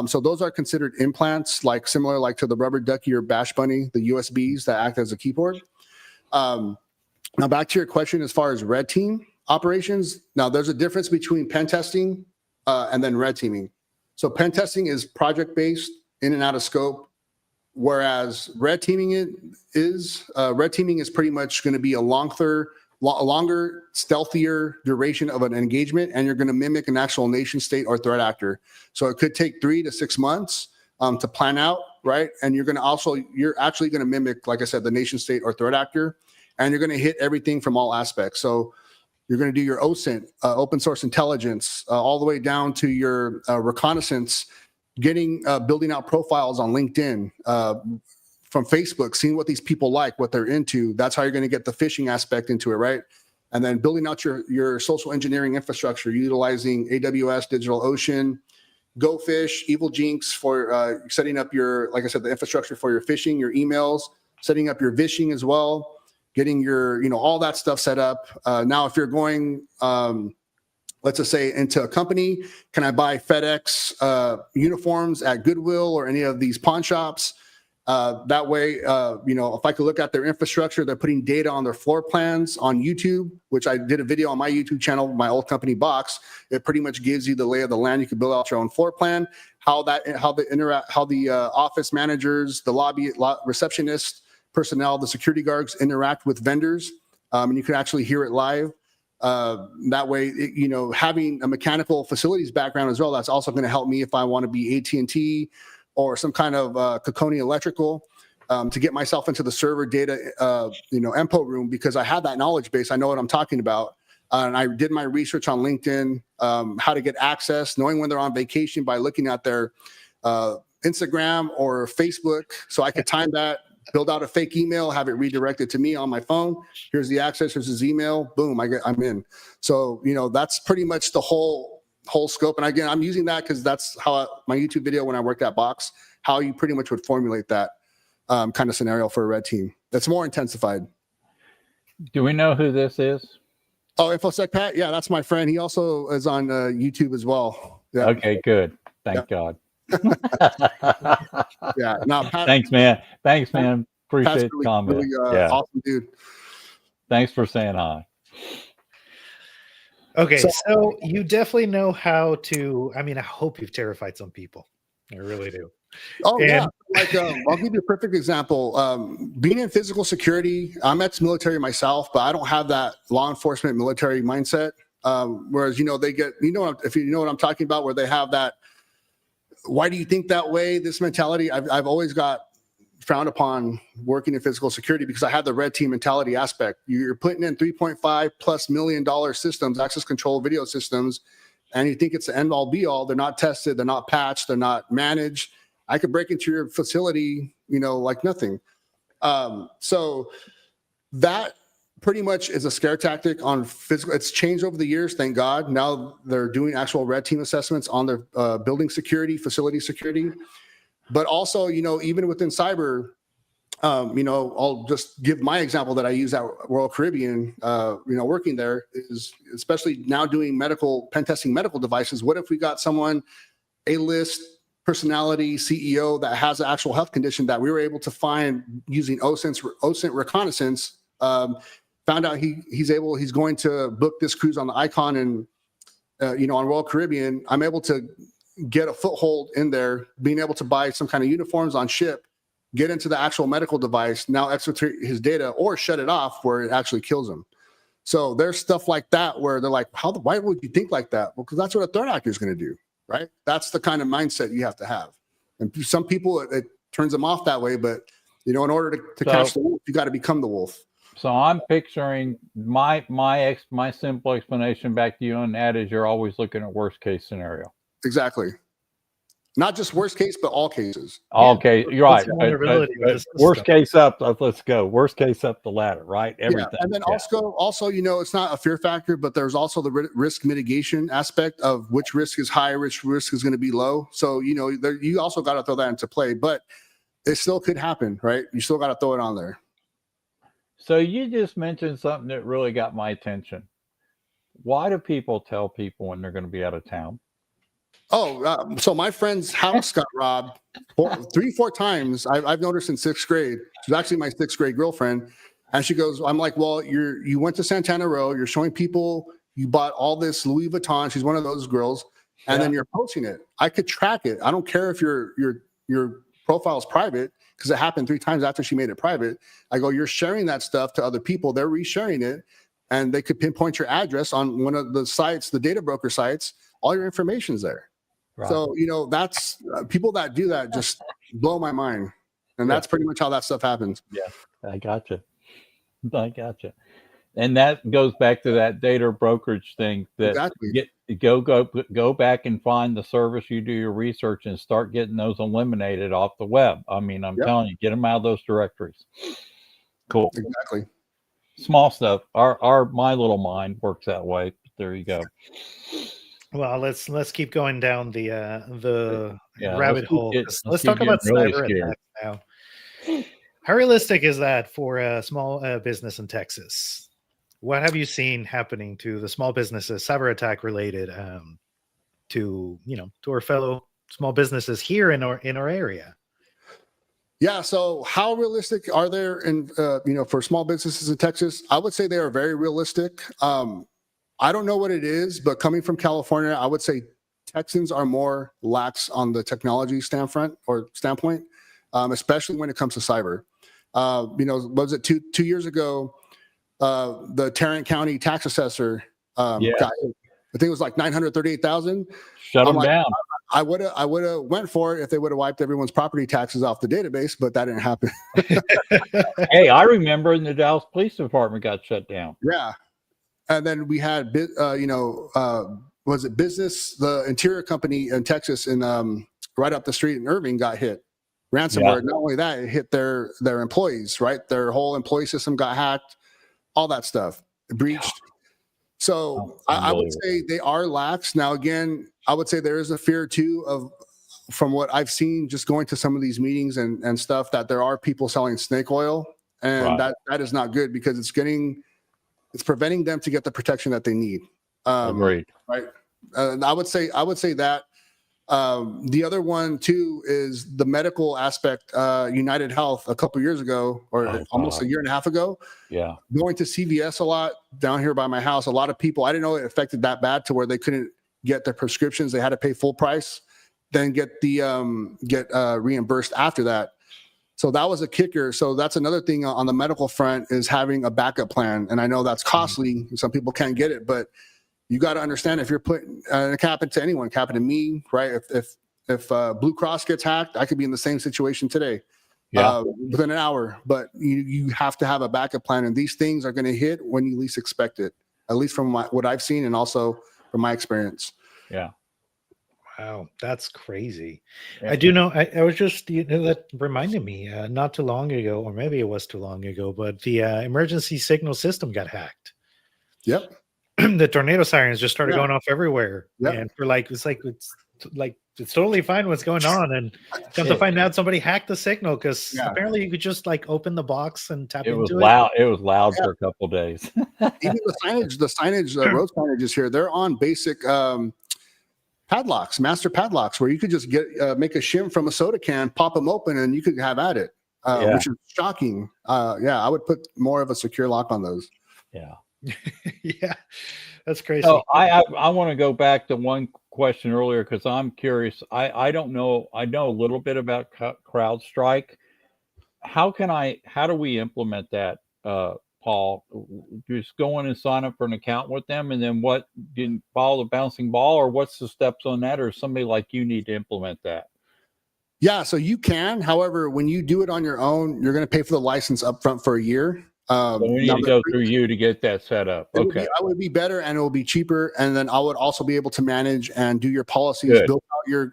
So those are considered implants, similar to the rubber ducky or bash bunny, the USBs that act as a keyboard. Now back to your question as far as red team operations. Now there's a difference between pen testing and then red teaming. So pen testing is project based, in and out of scope. Whereas red teaming is pretty much going to be a longer, stealthier duration of an engagement, and you're going to mimic an actual nation state or threat actor. So it could take 3 to 6 months to plan out, right? And you're actually going to mimic, like I said, the nation state or threat actor, and you're going to hit everything from all aspects. So you're going to do your OSINT, open source intelligence, all the way down to your reconnaissance, building out profiles on LinkedIn, from Facebook, seeing what these people like, what they're into. That's how you're going to get the phishing aspect into it, right? And then building out your social engineering infrastructure, utilizing AWS, DigitalOcean, GoFish, Evil Jinx for setting up your, like I said, the infrastructure for your phishing, your emails, setting up your vishing as well, getting your, all that stuff set up. Now, if you're going, let's just say into a company, can I buy FedEx uniforms at Goodwill or any of these pawn shops? That way, if I could look at their infrastructure, they're putting data on their floor plans on YouTube, which I did a video on my YouTube channel, my old company Box. It pretty much gives you the lay of the land. You can build out your own floor plan, how the office managers, the lobby receptionists, personnel, the security guards interact with vendors, and you can actually hear it live. That way, having a mechanical facilities background as well, that's also going to help me if I want to be AT&T or some kind of Coconut Electrical to get myself into the server data, MPO room, because I have that knowledge base. I know what I'm talking about. And I did my research on LinkedIn, how to get access, knowing when they're on vacation by looking at their Instagram or Facebook. So I could time that, build out a fake email, have it redirected to me on my phone. Here's the access, here's his email, boom, I'm in. So, that's pretty much the whole scope. And again, I'm using that because that's how my YouTube video when I worked at Box, how you pretty much would formulate that kind of scenario for a red team. That's more intensified.
Do we know who this is?
Oh, InfoSec Pat? Yeah, that's my friend. He also is on YouTube as well. Yeah.
Okay, good. Thank God.
Yeah. No, Pat,
Thanks, man. Appreciate the
really,
comment.
really awesome dude.
Thanks for saying hi.
Okay, so you definitely know how to. I hope you've terrified some people. I really do.
Oh, yeah. Like, I'll give you a perfect example. Being in physical security, I'm ex-military myself, but I don't have that law enforcement military mindset. Whereas, they get, if you know what I'm talking about, where they have that, why do you think that way? This mentality, I've always got frowned upon working in physical security because I had the red team mentality aspect. You're putting in $3.5+ million systems, access control video systems, and you think it's the end all be all. They're not tested, they're not patched, they're not managed. I could break into your facility, like nothing. So that pretty much is a scare tactic on physical. It's changed over the years, thank God. Now they're doing actual red team assessments on their building security, facility security. But also, even within cyber, I'll just give my example that I use at Royal Caribbean, working there is especially now doing pen testing medical devices. What if we got someone, A-list personality, CEO that has an actual health condition that we were able to find using OSINT reconnaissance, found out he's going to book this cruise on the Icon and, on Royal Caribbean. I'm able to get a foothold in there, being able to buy some kind of uniforms on ship, get into the actual medical device, now exfiltrate his data or shut it off where it actually kills him. So there's stuff like that where they're like, why would you think like that? Well, because that's what a threat actor is going to do, right? That's the kind of mindset you have to have. And some people, it turns them off that way, but in order to catch the wolf, you got to become the wolf.
So I'm picturing my simple explanation back to you on that is you're always looking at worst case scenario.
Exactly. Not just worst case, but all cases.
Okay, you're right. But worst case up, let's go. Worst case up the ladder, right? Everything.
Yeah. And then also, it's not a fear factor, but there's also the risk mitigation aspect of which risk is high, which risk is going to be low. So, you also got to throw that into play, but it still could happen, right? You still got to throw it on there.
So you just mentioned something that really got my attention. Why do people tell people when they're going to be out of town?
Oh, so my friend's house got robbed 3-4 times. I've noticed in 6th grade. She's actually my 6th grade girlfriend. And she goes, I'm like, well, you went to Santana Row. You're showing people you bought all this Louis Vuitton. She's one of those girls. And then you're posting it. I could track it. I don't care if your profile is private because it happened 3 times after she made it private. I go, you're sharing that stuff to other people. They're resharing it. And they could pinpoint your address on one of the sites, the data broker sites. All your information's there. Right. So, that's people that do that just blow my mind. And that's pretty much how that stuff happens.
Yeah, I gotcha. And that goes back to that data brokerage thing that go back and find the service you do your research and start getting those eliminated off the web. I mean, I'm telling you, get them out of those directories. Cool.
Exactly.
Small stuff. Our my little mind works that way. There you go.
Well, let's keep going down the rabbit hole. Let's talk
about
cyber attacks now. How realistic is that for a small business in Texas? What have you seen happening to the small businesses, cyber attack related, to our fellow small businesses here in our area?
Yeah. So how realistic are there for small businesses in Texas? I would say they are very realistic. I don't know what it is, but coming from California, I would say Texans are more lax on the technology standpoint, especially when it comes to cyber. Was it two years ago? The Tarrant County tax assessor got, I think it was like 938,000.
Shut them down.
I would have went for it if they would have wiped everyone's property taxes off the database, but that didn't happen.
Hey, I remember the Dallas Police Department got shut down.
Yeah. And then we had, was it business? The interior company in Texas and right up the street in Irving got hit. Ransomware. Not only that, it hit their employees, right? Their whole employee system got hacked, all that stuff breached. So I would say they are lax. Now, again, I would say there is a fear too from what I've seen, just going to some of these meetings and stuff, that there are people selling snake oil, and that is not good because it's preventing them to get the protection that they need.
Agreed.
Right. I would say that. The other one too is the medical aspect. United Health a couple years ago, or almost a year and a half ago. Yeah. Going to CVS a lot down here by my house. A lot of people, I didn't know it affected that bad to where they couldn't get their prescriptions. They had to pay full price, then get reimbursed after that. So that was a kicker. So that's another thing on the medical front, is having a backup plan. And I know that's costly. Some people can't get it, but you got to understand, if you're putting it can happen to anyone, it can happen to me, right? If Blue Cross gets hacked, I could be in the same situation today, within an hour. But you have to have a backup plan, and these things are going to hit when you least expect it. At least from what I've seen, and also from my experience. Yeah.
Wow, that's crazy. Yeah. I do know. I was just, that reminded me not too long ago, or maybe it was too long ago, but the emergency signal system got hacked.
Yep.
The tornado sirens just started going off everywhere. Yep. And for it's totally fine what's going on, and come to find out somebody hacked the signal, because apparently you could just open the box and tap into it.
It was loud for a couple of days.
Even the signage, road signages here, they're on basic padlocks, master padlocks, where you could just make a shim from a soda can, pop them open, and you could have at it, which is shocking. I would put more of a secure lock on those.
Yeah.
Yeah, that's crazy.
So I want to go back to one question earlier, because I'm curious. I don't know. I know a little bit about CrowdStrike. How do we implement that, Paul? Just go in and sign up for an account with them, and then what? You follow the bouncing ball, or what's the steps on that? Or somebody like you need to implement that?
Yeah, so you can. However, when you do it on your own, you're going to pay for the license upfront for a year.
So we need to go through you to get that set up. Okay.
I would be better, and it will be cheaper. And then I would also be able to manage and do your policies, build out your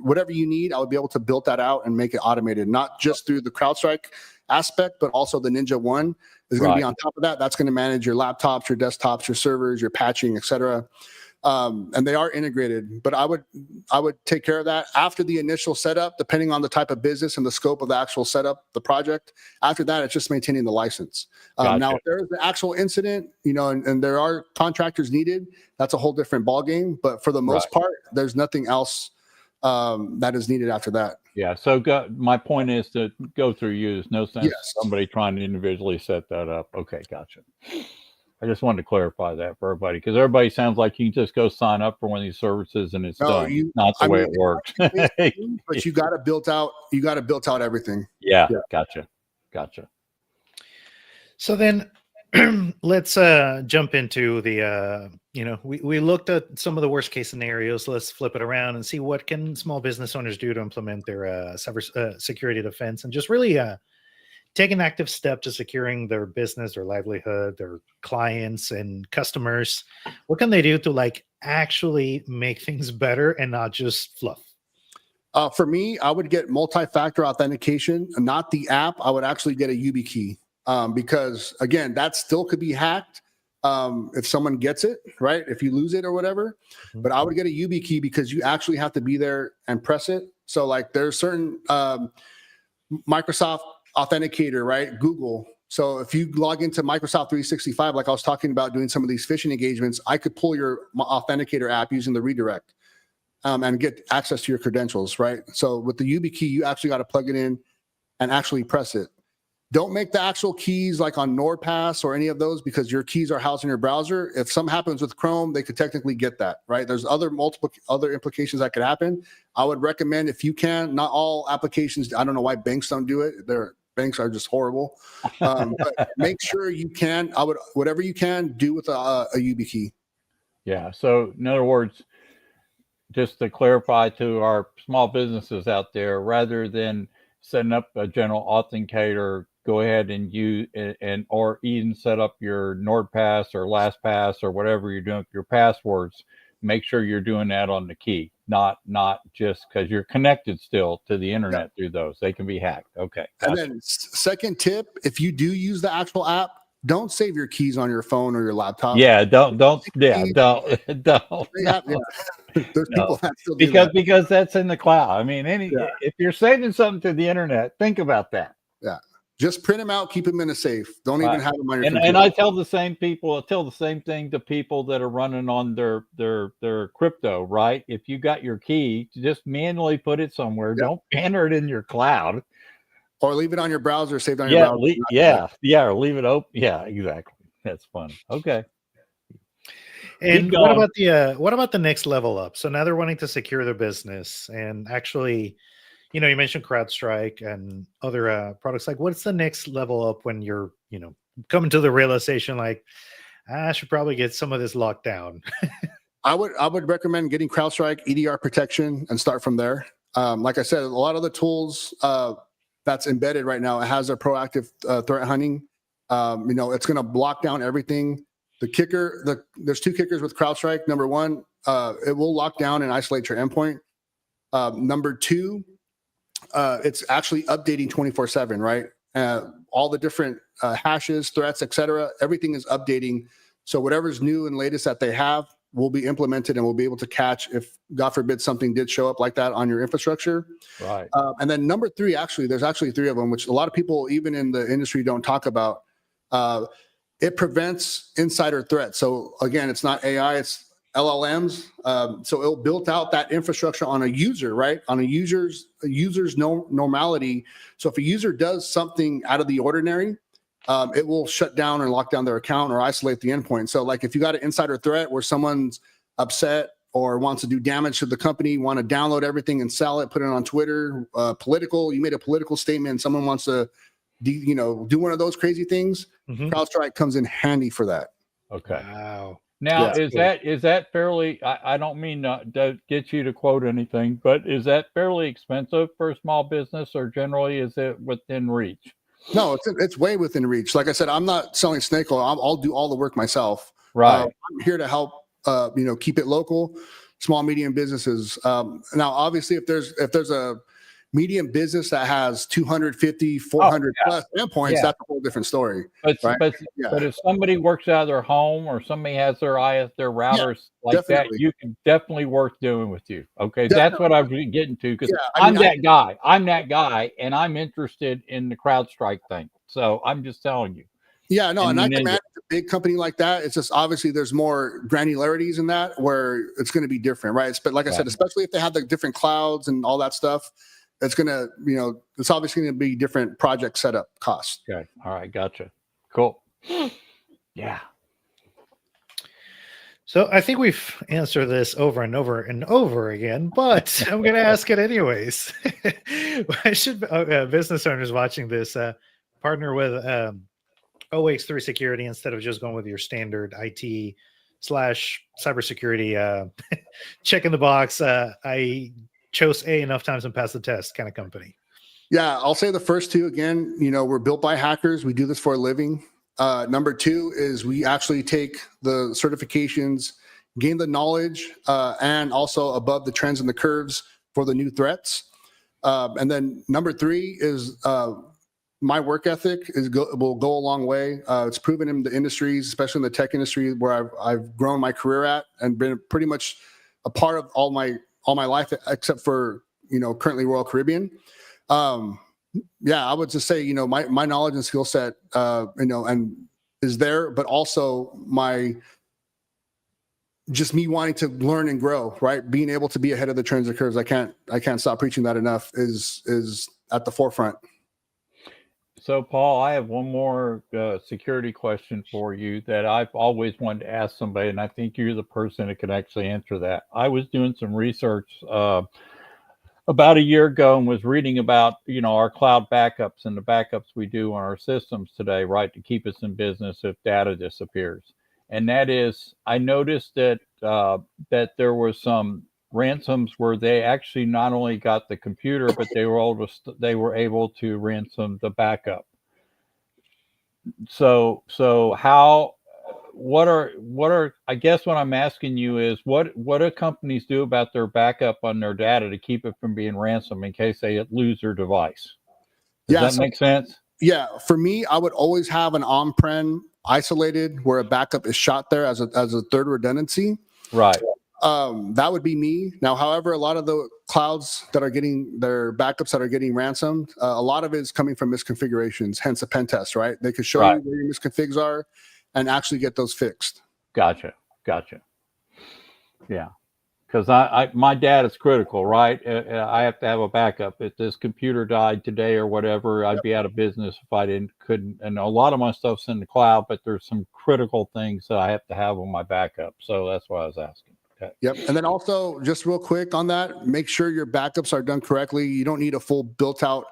whatever you need. I would be able to build that out and make it automated, not just through the CrowdStrike aspect, but also the Ninja One is going to be on top of that. That's going to manage your laptops, your desktops, your servers, your patching, etc. And they are integrated, but I would take care of that after the initial setup, depending on the type of business and the scope of the actual setup, the project. After that, it's just maintaining the license. Gotcha. Now, if there is an actual incident, and there are contractors needed, that's a whole different ballgame. But for the most part, there's nothing else that is needed after that.
Yeah. So my point is to go through you. There's no sense somebody trying to individually set that up. Okay. Gotcha. I just wanted to clarify that for everybody, because everybody sounds like you can just go sign up for one of these services and it's done. Not the way it works.
But you got to build out everything.
Yeah. Gotcha.
So then let's jump into the, we looked at some of the worst case scenarios. Let's flip it around and see what can small business owners do to implement their cyber security defense, and just really take an active step to securing their business, their livelihood, their clients and customers, what can they do to like actually make things better and not just fluff?
For me, I would get multi-factor authentication, not the app. I would actually get a YubiKey because, again, that still could be hacked if someone gets it, right? If you lose it or whatever. But I would get a YubiKey because you actually have to be there and press it. So, like, there's certain Microsoft Authenticator, right? Google. So if you log into Microsoft 365, like I was talking about doing some of these phishing engagements, I could pull your Authenticator app using the redirect. And get access to your credentials, right? So with the YubiKey, you actually got to plug it in and actually press it. Don't make the actual keys like on NordPass or any of those because your keys are housed in your browser. If something happens with Chrome, they could technically get that, right? There's multiple other implications that could happen. I would recommend if you can, not all applications, I don't know why banks don't do it. Their banks are just horrible. But make sure you can, whatever you can do with a YubiKey.
Yeah. So in other words, just to clarify to our small businesses out there, rather than setting up a general authenticator, go ahead and use or even set up your NordPass or LastPass or whatever you're doing with your passwords. Make sure you're doing that on the key, not just because you're connected still to the internet through those. They can be hacked. Okay. Gotcha.
And then second tip, if you do use the actual app, don't save your keys on your phone or your laptop.
Yeah, don't. There's
people that still do that.
Because that's in the cloud. I mean, if you're saving something to the internet, think about that.
Yeah, just print them out, keep them in a safe. Don't even have them on your computer.
And I tell the same thing to people that are running on their crypto. Right, if you got your key, just manually put it somewhere. Don't enter it in your cloud.
Or leave it on your browser, saved on your browser.
Or leave it open. Yeah, exactly. That's funny. Okay.
And what about the next level up? So now they're wanting to secure their business and actually, you mentioned CrowdStrike and other products. Like, what's the next level up when you're, coming to the realization like, I should probably get some of this locked down?
I would recommend getting CrowdStrike EDR protection and start from there. Like I said, a lot of the tools that's embedded right now, it has a proactive threat hunting. It's going to block down everything. There's two kickers with CrowdStrike. Number one, it will lock down and isolate your endpoint. Number two, it's actually updating 24/7, right? All the different hashes, threats, etc. Everything is updating. So whatever's new and latest that they have will be implemented and will be able to catch if, God forbid, something did show up like that on your infrastructure.
Right.
And then number three, there's actually three of them, which a lot of people, even in the industry, don't talk about. It prevents insider threats. So again, it's not AI, it's LLMs. So it'll build out that infrastructure on a user, right? On a user's normality. So if a user does something out of the ordinary, it will shut down and lock down their account or isolate the endpoint. So like if you got an insider threat where someone's upset or wants to do damage to the company, want to download everything and sell it, put it on Twitter, you made a political statement and someone wants to do one of those crazy things, CrowdStrike comes in handy for that.
Okay.
Wow.
Now, is that fairly, I don't mean to get you to quote anything, but is that fairly expensive for a small business, or generally is it within reach?
No, it's way within reach. Like I said, I'm not selling snake oil. I'll do all the work myself.
Right.
I'm here to help, keep it local, small, medium businesses. Now, obviously, if there's a medium business that has 250, 400 plus endpoints, that's a whole different story.
But
right?
But if somebody works out of their home or somebody has their routers
definitely.
that, you can definitely worth doing with you. Okay,
Definitely.
That's what I was getting to, because I'm that guy. I'm that guy, and I'm interested in the CrowdStrike thing. So I'm just telling you.
Yeah, no, and I can manage a big company like that. It's just obviously there's more granularities in that where it's going to be different, right? But like I said, especially if they have the different clouds and all that stuff, it's going to, it's obviously going to be different project setup costs.
Okay. All right. Gotcha. Cool. Yeah.
So I think we've answered this over and over and over again, but I'm going to ask it anyways. Why should business owners watching this partner with 0x3Security instead of just going with your standard IT / cybersecurity check in the box? I chose A enough times and passed the test kind of company.
Yeah, I'll say the first two again. We're built by hackers. We do this for a living. Number two is we actually take the certifications, gain the knowledge, and also above the trends and the curves for the new threats. And then number three is my work ethic will go a long way. It's proven in the industries, especially in the tech industry, where I've grown my career at and been pretty much a part of all my life, except for currently Royal Caribbean. Yeah, I would just say my knowledge and skill set, and is there, but also me wanting to learn and grow, right? Being able to be ahead of the trends and curves. I can't stop preaching that enough. Is at the forefront.
So, Paul, I have one more security question for you that I've always wanted to ask somebody, and I think you're the person that can actually answer that. I was doing some research about a year ago and was reading about, our cloud backups and the backups we do on our systems today, right, to keep us in business if data disappears. And that is, I noticed that that there was some ransoms where they actually not only got the computer, but they were able to ransom the backup. So what are I guess what I'm asking you is what do companies do about their backup on their data to keep it from being ransomed in case they lose their device? Does that make sense?
Yeah, for me, I would always have an on-prem isolated where a backup is shot there as a third redundancy.
Right.
That would be me. Now, however, a lot of the clouds that are getting their backups that are getting ransomed, a lot of it is coming from misconfigurations, hence a pen test, right? They could show you where your misconfigs are and actually get those fixed.
Gotcha. Yeah. Because my data is critical, right? I have to have a backup. If this computer died today or whatever, I'd be out of business if I couldn't. And a lot of my stuff's in the cloud, but there's some critical things that I have to have on my backup. So that's why I was asking. Okay.
Yep. And then also, just real quick on that, make sure your backups are done correctly. You don't need a full built-out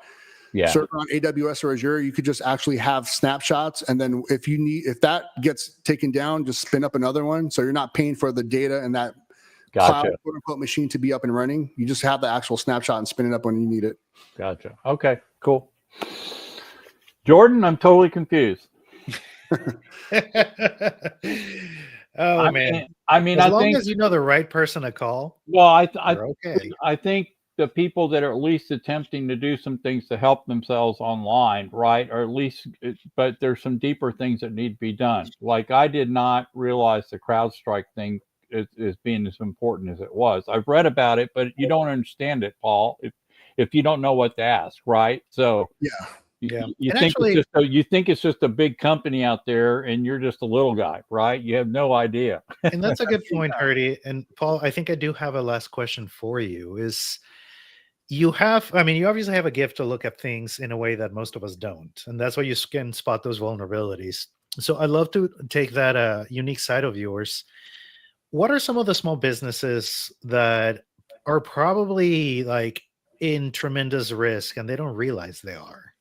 server on AWS or Azure. You could just actually have snapshots, and then if that gets taken down, just spin up another one. So you're not paying for the data and that cloud quote unquote machine to be up and running. You just have the actual snapshot and spin it up when you need it.
Gotcha. Okay, cool. Jordan, I'm totally confused.
Oh, man.
I mean,
as long as you know the right person to call.
Well,
okay.
I think the people that are at least attempting to do some things to help themselves online, right? Or at least, but there's some deeper things that need to be done. Like I did not realize the CrowdStrike thing is being as important as it was. I've read about it, but you don't understand it, Paul, if you don't know what to ask, right? So you think it's just a big company out there and you're just a little guy, right? You have no idea.
And that's a good point, Hardy. And Paul, I think I do have a last question for you is you obviously have a gift to look at things in a way that most of us don't. And that's why you can spot those vulnerabilities. So I'd love to take that unique side of yours. What are some of the small businesses that are probably like in tremendous risk and they don't realize they are?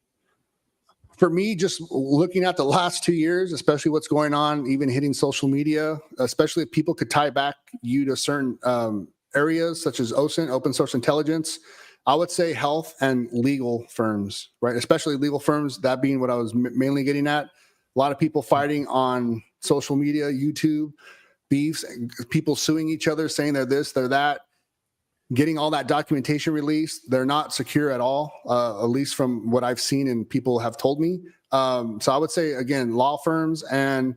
For me, just looking at the last 2 years, especially what's going on, even hitting social media, especially if people could tie back you to certain areas such as OSINT, open source intelligence, I would say health and legal firms, right? Especially legal firms, that being what I was mainly getting at. A lot of people fighting on social media, YouTube, beefs, people suing each other, saying they're this, they're that, getting all that documentation released. They're not secure at all, at least from what I've seen and people have told me. So I would say, again, law firms and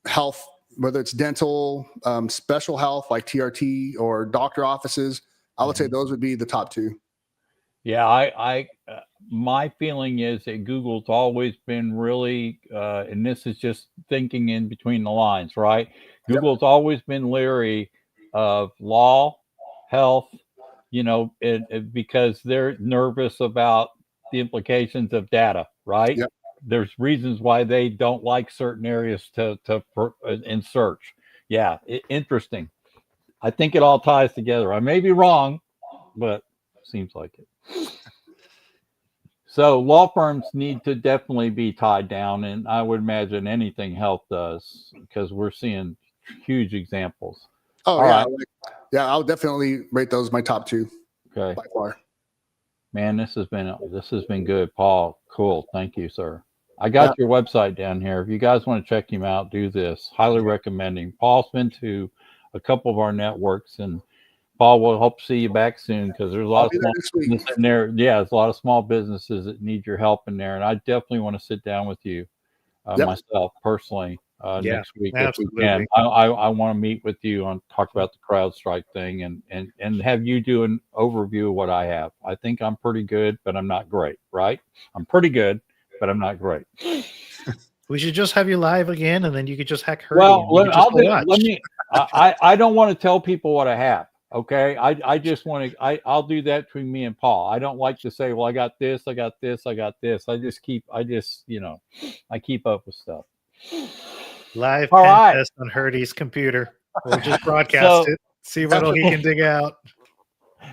health, whether it's dental, special health like TRT or doctor offices, I would say those would be the top two.
Yeah, my feeling is that Google's always been really, and this is just thinking in between the lines, right? Google's always been leery of law, health, because they're nervous about the implications of data, right?
Yep.
There's reasons why they don't like certain areas in search. Yeah, interesting. I think it all ties together. I may be wrong, but seems like it. So law firms need to definitely be tied down, and I would imagine anything health does, because we're seeing huge examples.
Oh, all right. Yeah, I'll definitely rate those my top two.
Okay.
By far.
Man, this has been good, Paul. Cool. Thank you, sir. I got your website down here. If you guys want to check him out, do this. Highly recommending. Paul's been to a couple of our networks, and Paul, we'll hope to see you back soon because there's a lot of small business in there. Yeah, there's a lot of small businesses that need your help in there, and I definitely want to sit down with you myself personally next week if we can. I want to meet with you and talk about the CrowdStrike thing and have you do an overview of what I have. I think I'm pretty good, but I'm not great, right? I'm pretty good, but I'm not great.
We should just have you live again, and then you could just hack her.
Well, I don't want to tell people what I have. Okay, I just want to. I'll do that between me and Paul. I don't like to say, well, I got this, I got this, I got this. I keep up with stuff.
Live pen test on Herdy's computer. We'll just broadcast it. See what he can dig out.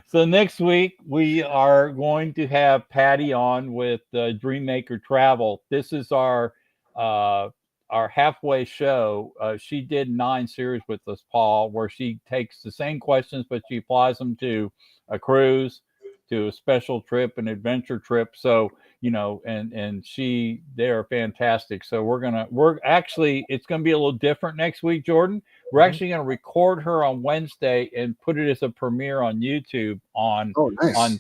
So next week we are going to have Patty on with Dreammaker Travel. This is our halfway show. She did 9 series with us, Paul, where she takes the same questions, but she applies them to a cruise, to a special trip, an adventure trip. So, and they are fantastic. So it's going to be a little different next week, Jordan. We're actually going to record her on Wednesday and put it as a premiere on YouTube on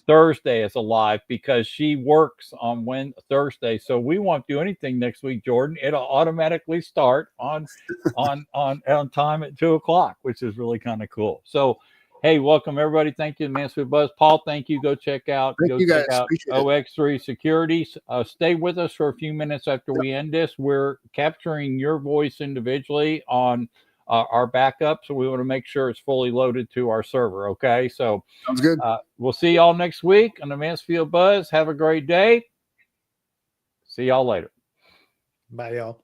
Thursday as a live, because she works on Thursday. So we won't do anything next week, Jordan. It'll automatically start on time at 2:00, which is really kind of cool. So, hey, welcome everybody. Thank you, Mansfield Buzz. Paul, thank you. Go check out 0x3Security. Stay with us for a few minutes after we end this. We're capturing your voice individually on our backup, so we want to make sure it's fully loaded to our server. Okay, so
sounds good.
We'll see y'all next week on the Mansfield Buzz. Have a great day. See y'all later.
Bye, y'all.